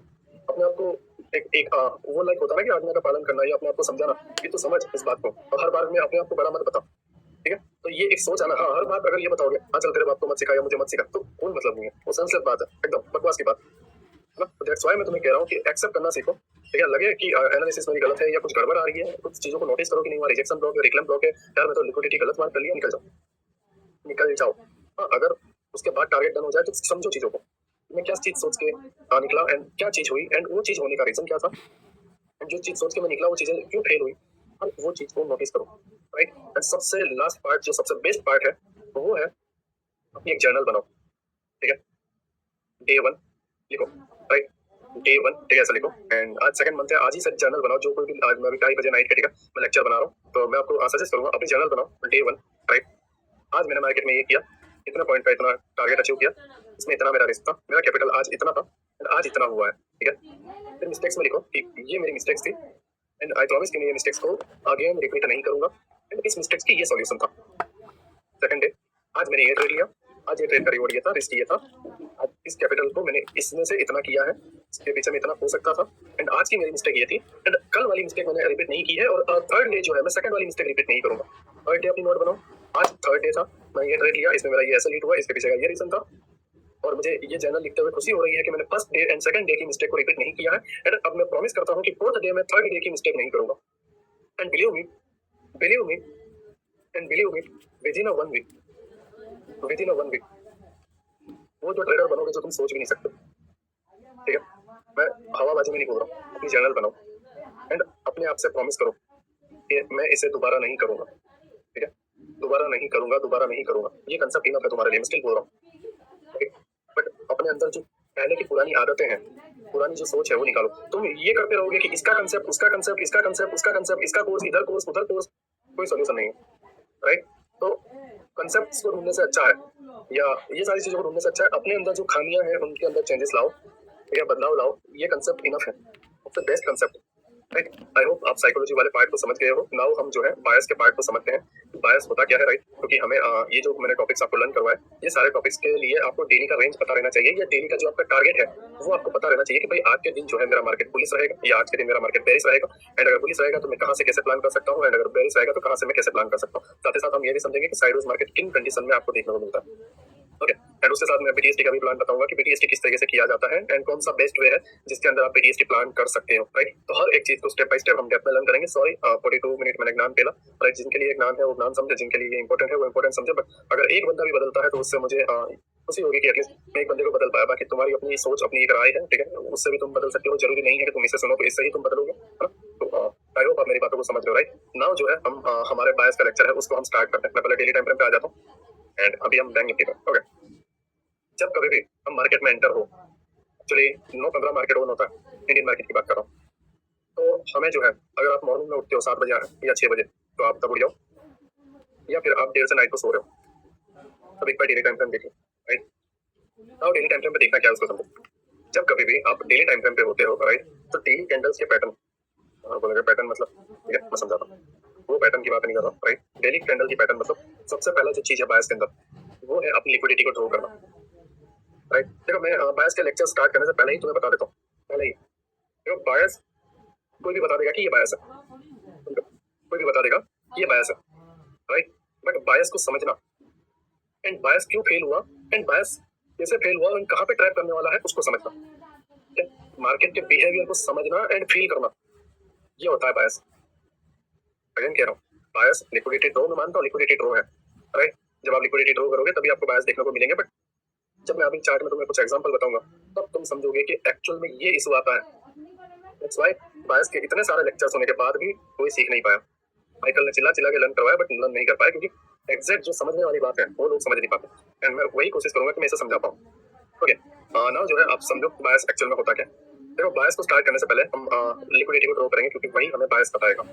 अपने आप को एक वो लाइक होता है ना कि आज्ञा का पालन करना, या अपने आप को समझाना कि तू समझ इस बात को, और हर बार में अपने आप को बड़ा मत बता, ठीक है। तो ये एक सोच आना, हाँ हर बात अगर ये बताओगे हाँ चल तेरे बाप को मत सिखा या मुझे मत सिखा, तो कोई मतलब नहीं है, वो सेंसलेस बात है, एकदम बकवास की बात है ना। तो दैट्स व्हाई मैं तुम्हें कह रहा हूँ कि एक्सेप्ट करना सीखो, ठीक है। लगे कि एनालिसिस मेरी गलत है या कुछ गड़बड़ आ रही है, कुछ चीजों को नोटिस करो कि नहीं वहाँ रिजेक्शन ब्लॉक है, रिक्लेम ब्लॉक है, यार मैं तो लिक्विडिटी गलत मार्क कर लिया, निकल जाओ, निकल जाओ। हाँ अगर उसके बाद टारगेट डन हो जाए तो समझो चीजों को, मैं क्या चीज सोच के निकला एंड क्या चीज हुई एंड वो चीज होने का रीजन क्या था, एंड जो चीज सोच के मैं निकला वो चीजें क्यों फेल हुई, और वो चीज को नोटिस करो, राइट। एंड सबसे लास्ट पार्ट जो सबसे बेस्ट पार्ट है वो है अपनी एक जर्नल बनाओ, ठीक है। Day 1 लिखो, राइट। Day 1 ठीक है ऐसा लिखो। एंड आज सेकंड मंथ है, आज ही से जर्नल बनाओ। जो कोई भी आज मैं 2:30 बजे नाइट का, ठीक है, मैं लेक्चर बना रहा हूँ, तो मैं आपको सजेस्ट करूंगा अपनी जर्नल बनाओ Day 1, राइट। आज मैंने मार्केट में ये किया, इतना पॉइंट का इतना टारगेट अचीव किया, इसमें इतना मेरा रिस्क था, मेरा कैपिटल आज इतना था एंड आज इतना हुआ है, ठीक है। फिर मिस्टेक्स में लिखो कि ये मेरी मिस्टेक्स थी एंड आई प्रॉमिस कि मैं ये मिस्टेक्स को आगे रिपीट नहीं करूंगा, एंड इस मिस्टेक्स की ये सॉल्यूशन था। सेकंड डे, आज मैंने ये ट्रेड लिया, आज ये ट्रेड का रिवॉर्ड ये था, रिस्क ये था, आज इस कैपिटल को मैंने इसमें से इतना किया है, इसके पीछे में इतना हो सकता था, एंड आज की मेरी मिस्टेक ये थी, एंड कल वाली मिस्टेक मैंने रिपीट नहीं की है, और थर्ड डे जो है मैं सेकंड वाली मिस्टेक रिपीट नहीं करूंगा। थर्ड डे अपनी नोट बनाओ, आज थर्ड डे था, मैंने ये ट्रेड लिया, इसमें मेरा ये एसएल हिट हुआ, इसके पीछे का ये रीजन था, और मुझे ये जर्नल लिखते हुए खुशी हो रही है कि मैंने first day and second day की मिस्टेक को रिपीट नहीं किया है, एंड अब मैं प्रॉमिस करता हूँ कि फोर्थ डे में थर्ड डे की मिस्टेक नहीं करूंगा। And believe me and believe me, within a 1 week, within a 1 week वो जो ट्रेडर बनोगे जो तुम सोच भी नहीं सकते, ठीक है। मैं हवाबाजी में नहीं बोल रहा हूँ, अपनी जर्नल बनाओ एंड अपने आप से प्रॉमिस करो कि मैं इसे दोबारा नहीं करूंगा, ठीक है। दोबारा नहीं करूंगा, दोबारा नहीं करूंगा, ये कंसेप्ट इनफ है तुम्हारे लिए, मैं स्टिल बोल रहा हूँ, बट अपने अंदर जो पहले की पुरानी आदतें हैं, पुरानी जो सोच है वो निकालो। तुम ये करते रहोगे कि इसका कंसेप्ट, उसका कंसेप्ट, इसका कंसेप्ट, उसका कंसेप्ट, इसका कोर्स, इधर कोर्स, उधर कोर्स, कोई सोल्यूशन नहीं है, राइट। तो कंसेप्ट को ढूंढने से अच्छा है, या ये सारी चीजों को ढूंढने से अच्छा है अपने अंदर जो खामियां हैं उनके अंदर चेंजेस लाओ या बदलाव लाओ, ये कंसेप्ट इनफ है, सबसे best concept, right. I hope आप साइकोलॉजी वाले पार्ट को समझ गए हो। नाउ हम जो है बायस के पार्ट को समझते हैं, बायस होता क्या है, राइट। क्योंकि हमें ये जो मैंने टॉपिक्स आपको लर्न करवाए, ये सारे टॉपिक्स के लिए आपको डेली का रेंज पता रहना चाहिए, या डेली का जो आपका टारगेट है वो आपको पता रहना चाहिए कि भाई आज के दिन जो है मेरा मार्केट बुलिश रहेगा या आज के दिन मेरा मार्केट बेरिश रहेगा, एंड अगर बुलिश रहेगा तो मैं कहां से कैसे प्लान कर सकता हूँ, एंड अगर बेरिश रहेगा तो कहां से मैं कैसे प्लान कर सकता हूँ। साथ ही साथ हम ये भी समझेंगे कि साइडवेज मार्केट किन कंडीशन में आपको देखने को मिलता है, ओके। एंड उसके साथ मैं बीटीएसटी का भी प्लान बताऊंगा कि बीटीएसटी किस तरीके से किया जाता है एंड कौन सा बेस्ट वे है जिसके अंदर आप बीटीएसटी प्लान कर सकते हो, राइट। तो हर एक चीज को स्टेप बाय स्टेप हम डेप्थ में लर्न करेंगे। सॉरी 42 मिनट मैंने ज्ञान पेला, राइट। जिनके लिए ज्ञान है वो ज्ञान समझे, जिनके लिए इंपॉर्टेंट है वो इंपॉर्टेंट समझे, बट अगर एक बंदा भी बदलता है तो उससे मुझे खुशी होगी कि एटलीस्ट मैं एक बंदे को बदल पाया। बाकी तुम्हारी अपनी सोच, अपनी एक राय है, ठीक है, उससे भी तुम बदल सकते हो, जरूरी नहीं है कि तुम इसे सुनो तो इससे ही तुम बदलोगे, है ना। तो आई होप आप मेरी बातों को समझ रहे हो, राइट। नाउ जो है हम हमारे बायस का लेक्चर है उसको हम स्टार्ट करते हैं। मैं पहले डेली टाइम फ्रेम पे आ जाता हूँ एंड अभी हम बैंक निफ्टी पे, ओके। जब कभी भी हम मार्केट में एंटर हो, एक्चुअली 9:15 मार्केट ओपन होता है, इंडियन मार्केट की बात कर रहा हूँ, तो हमें जो है अगर आप मॉर्निंग में उठते हो 7 बजे या 6 बजे तो आप तब उठ जाओ, या फिर आप देर से नाइट को सो रहे हो, तब एक बार डेली टाइम फ्रेम देखिए, राइट। अब डेली टाइम फ्रेम पे देखना क्या है उसको समझो। जब कभी भी आप डेली टाइम फ्रेम पे होते हो, राइट, तो डेली कैंडल्स के पैटर्न, बोलेंगे पैटर्न मतलब, ठीक है, मैं समझाता हूँ, वो पैटर्न की बात नहीं कर रहा हूँ, राइट। डेली कैंडल की पैटर्न मतलब सबसे पहला जो चीज है बायस के अंदर वो है अपनी लिक्विडिटी को ड्रॉ करना, राइट। देखो मैं बायस के लेक्चर स्टार्ट करने से पहले ही तुम्हें बता देता हूँ, पहले ही देखो बायस कोई भी बता देगा कि ये बायस है, कोई भी बता देगा कि ये बायस है, राइट। बट बायस को समझना एंड बायस क्यों फेल हुआ एंड बायस कैसे फेल हुआ एंड कहाँ पे ट्रैप करने वाला है उसको समझना, मार्केट के बिहेवियर को समझना एंड फील करना, ये होता है बायस। अगेन कह रहा हूँ, बायस लिक्विडिटी ड्रॉ में मानता हूँ, लिक्विडिटी ड्रॉ है, राइट। जब आप लिक्विडिटी ड्रॉ करोगे तभी आपको बायस देखने को मिलेंगे, बट जब मैं अभी चार्ट में तुम्हें कुछ एग्जांपल बताऊंगा तब तुम समझोगे कि एक्चुअल में ये इशू आता है। दैट्स व्हाई बायस के इतने सारे लेक्चर्स होने के बाद भी कोई सीख नहीं पाया। माइकल ने चिल्ला चिल्ला के लर्न करवाया बट लर्न नहीं कर पाया, क्योंकि एग्जैक्ट जो समझने वाली बात है वो लोग समझ नहीं पाते, एंड मैं वही कोशिश करूंगा कि मैं इसे समझा पाऊँ। ओके, नाउ जो है आप समझो बायस एक्चुअल में होता क्या। देखो, बायस को स्टार्ट करने से पहले हम लिक्विडिटी को ड्रॉ करेंगे, क्योंकि वही हमें बायस बताएगा।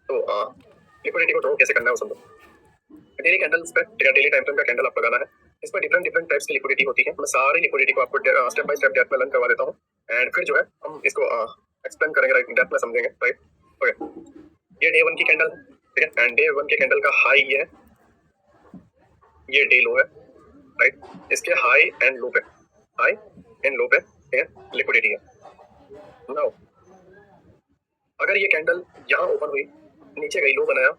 तो लिक्विडिटी को ड्रॉ कैसे करना है वो समझो। डेली कैंडल्स पे, डेली टाइम फ्रेम का कैंडल आपको लगाना है। इसमें डिफरेंट डिफरेंट टाइप्स की लिक्विडिटी होती है। मैं सारी लिक्विडिटी को आपको स्टेप बाय स्टेप डेप्थ में लर्न करवा देता हूँ, एंड फिर जो है हम इसको एक्सप्लेन करेंगे, राइट, डेप्थ में समझेंगे, राइट। ओके, ये डे वन की कैंडल, ठीक है, एंड डे वन के कैंडल का हाई ये डे लो है, राइट। इसके हाई एंड लो पे, हाई एंड लो पे, ठीक है, लिक्विडिटी है। नाउ अगर ये कैंडल यहाँ ओपन हुई, नीचे गई, लो बनाया,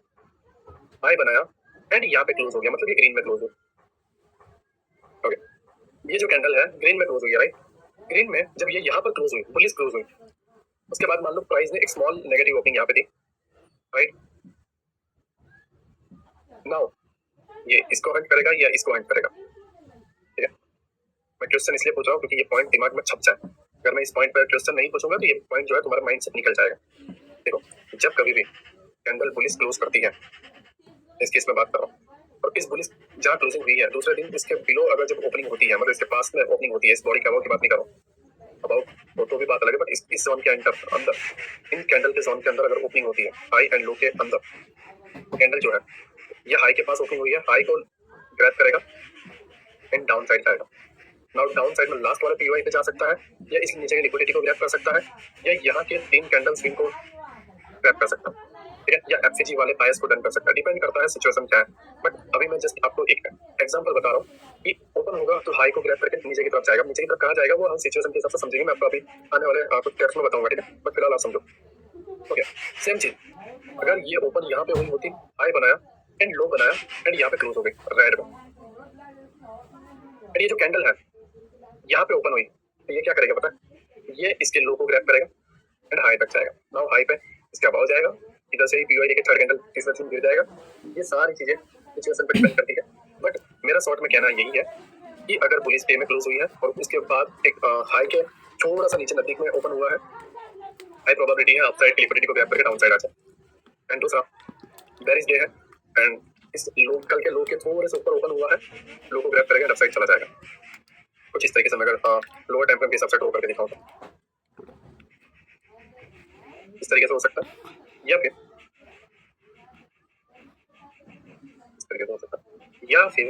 हाई बनाया एंड यहाँ पे क्लोज हो गया, मतलब ये ग्रीन में क्लोज हो। ओके, ये जो कैंडल है ग्रीन में क्लोज हुई है, राइट। ग्रीन में जब ये यहाँ पर क्लोज हुई, बुलिश क्लोज हुई, उसके बाद मान लो प्राइस ने एक स्मॉल नेगेटिव ओपनिंग यहाँ पे दी, राइट। नाउ ये इसको हंट करेगा या इसको हंट करेगा, ठीक है। मैं क्वेश्चन इसलिए पूछ रहा हूँ क्योंकि ये पॉइंट दिमाग में छप जाए। अगर मैं इस पॉइंट पर क्वेश्चन नहीं पूछूंगा तो ये पॉइंट जो है तुम्हारा माइंड से निकल जाएगा। देखो, जब कभी भी कैंडल बुलिश क्लोज करती है, इस केस में बात कर रहा हूँ, और इस बुलिश जहाँ क्लोजिंग हुई है दूसरे दिन इसके बिलो अगर जब ओपनिंग होती है, मतलब इसके पास में ओपनिंग होती है, इस बॉडी कवर की बात नहीं कर रहा हूँ, अबाउट वो तो भी बात अलग है, बट इस जोन के अंदर इन कैंडल के जोन के अंदर अगर ओपनिंग होती है हाई एंड लो के अंदर, कैंडल जो है ये हाई के पास ओपनिंग हुई है, हाई को ग्रैब करेगा एंड डाउन साइड जाएगा। नाउ डाउन साइड में लास्ट वाला पीवाई पे जा सकता है, या इस नीचे की लिक्विडिटी को ग्रैब कर सकता है, या यहाँ के 3 कैंडल स्विंग को ग्रैब कर सकता है, ठीक है, या एफसीजी वाले बायस को डन कर सकता है, डिपेंड करता है सिचुएशन क्या है। बट अभी मैं जस्ट आपको एक एग्जांपल बता रहा हूँ कि ओपन होगा तो हाई को ग्रैब करके नीचे की तरफ जाएगा, नीचे की तरफ कहाँ जाएगा वो हम सिचुएशन के हिसाब से समझेंगे, मैं आपको अभी आने वाले कुछ टेक्स्ट में बताऊंगा, ठीक है, बट फिलहाल आप समझो। ओके, सेम चीज अगर ये ओपन यहाँ पे हुई होती, हाई बनाया एंड लो बनाया एंड यहाँ पे क्लोज हो गई रेड में, एंड ये जो कैंडल है यहाँ पे ओपन हुई तो ये क्या करेगा पता है, ये इसके लो को ग्रैब करेगा एंड हाई तक जाएगा। नाउ हाई पे इसके अबाव जाएगा, इधर से ही पीवाई लेके थर्ड कैंडल तीसरा दिन गिर जाएगा। ये सारी चीजें सिचुएशन पे डिपेंड करती है, बट मेरा शॉर्ट में कहना यही है कि अगर पुलिस पे में क्लोज हुई है और उसके बाद एक हाई के थोड़ा सा नीचे नजदीक में ओपन हुआ है, हाई प्रोबेबिलिटी है अपसाइड की लिक्विडिटी को ग्रैब करके डाउन साइड आ जाए। एंड दूसरा बेरिश डे है, एंड इस लो कल के लो के थोड़े से ऊपर ओपन हुआ है, लो को ग्रैब करेगा, लेफ्ट साइड चला जाएगा। कुछ इस तरीके से मैं अगर लोअर टाइम फ्रेम के हिसाब से ड्रॉ करके दिखाऊं तो इस तरीके से हो सकता है, या फिर इस तरीके से हो सकता है, या फिर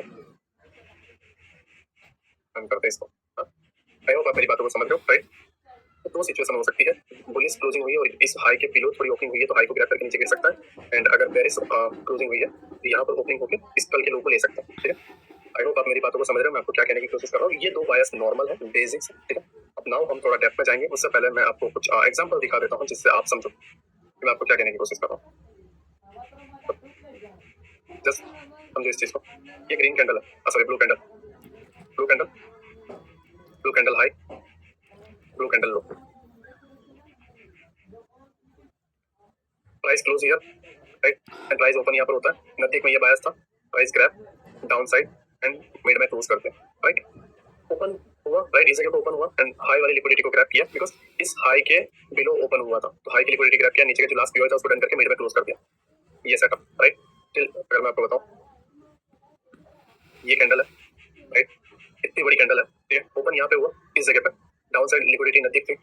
हम करते हैं इसको। आई होप आप मेरी बातों को समझ रहे हो, राइट। तो 2 सिचुएशन हो सकती है, बुलिश क्लोजिंग हुई है और इस हाई के बिलो थोड़ी ओपनिंग हुई है तो हाई को ग्रैब करके नीचे गिर सकता है, एंड अगर बेरिश क्लोजिंग हुई है तो यहाँ पर ओपनिंग होकर इस कल के लो को ले सकता है, ठीक है। आई होप आप मेरी बातों को समझ रहे हो, मैं आपको क्या कहने की कोशिश कर रहा हूँ। ये 2 बायस नॉर्मल है, बेसिक्स, ठीक है। अब नाउ हम थोड़ा डेप्थ में जाएंगे, उससे पहले मैं आपको कुछ एग्जांपल दिखा देता हूँ जिससे आप समझो कि मैं आपको क्या कहने की कोशिश कर रहा हूँ। जस्ट समझो इस चीज को, ये ग्रीन कैंडल है, sorry blue candle, blue candle, blue candle high, blue candle low, price close here, right, and price open यहाँ पर होता है, नजदीक में ये बायस था, price grab down side and mid में क्लोज करते हैं, राइट। ओपन हुआ, राइट, इस जगह पे ओपन हुआ एंड हाई वाली लिक्विडिटी को ग्रैब किया, बिकॉज इस हाई के बिलो ओपन हुआ था तो हाई की लिक्विडिटी ग्रैब किया, नीचे का जो लास्ट पीओ था उसको डन करके मिड में क्लोज कर दिया, ये सेटअप, राइट। टिल अगर मैं आपको बताऊं, ये कैंडल है, राइट, इतनी बड़ी कैंडल है, ठीक है, ओपन यहाँ पे हुआ, इस जगह पे डाउन साइड लिक्विडिटी नजदीक थी,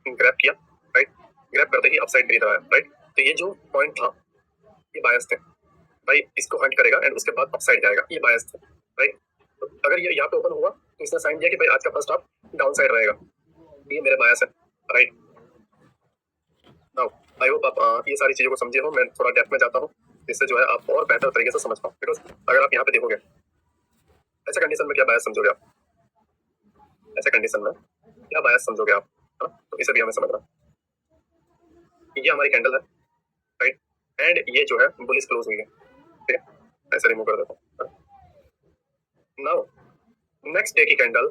ग्रैब किया, राइट, ग्रैब करते ही अपसाइड गिर रहा है, राइट। तो ये जो पॉइंट था ये बायस थे, भाई इसको हंट करेगा एंड उसके बाद अपसाइड जाएगा, ये बायस थे, राइट। तो अगर ये यहाँ पे ओपन हुआ तो इसने साइन दिया कि भाई आज का फर्स्ट हाफ डाउन साइड रहेगा, ये मेरे बायस है, राइट। नाउ आई होप आप ये सारी चीजों को समझे हो। मैं थोड़ा डेप्थ में जाता हूँ जिससे जो है आप और बेहतर तरीके से समझ पाओ, बिकॉज अगर आप यहाँ पे देखोगे ऐसे कंडीशन में क्या बायस समझोगे आप, ऐसे कंडीशन में क्या बायस समझोगे आप, है ना। तो इसे भी हमें समझना, ये हमारी कैंडल है, राइट, एंड ये जो है बुलिश क्लोज हुई है, ठीक है, ऐसे रिमूव कर देता हूँ। नाउ नेक्स्ट डे की कैंडल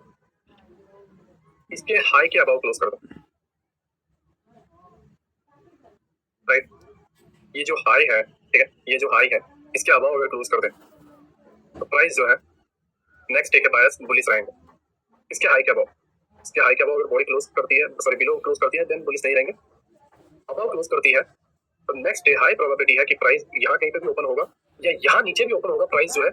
इसके हाई के अबाव क्लोज कर दो, राइट। ये जो हाई है, ठीक है, ये जो हाई है इसके अबाव अगर क्लोज कर दे तो प्राइस जो है नेक्स्ट डे के बायस बुलिश रहेंगे। इसके हाई के अबाव, इसके हाई के अबाव अगर बॉडी क्लोज करती है, सॉरी बिलो क्लोज करती है, देन बुलिश नहीं रहेंगे। अबाव क्लोज करती है तो नेक्स्ट डे हाई प्रोबेबिलिटी है कि प्राइस यहाँ कहीं पे भी ओपन होगा या यहाँ नीचे भी ओपन होगा, प्राइस जो है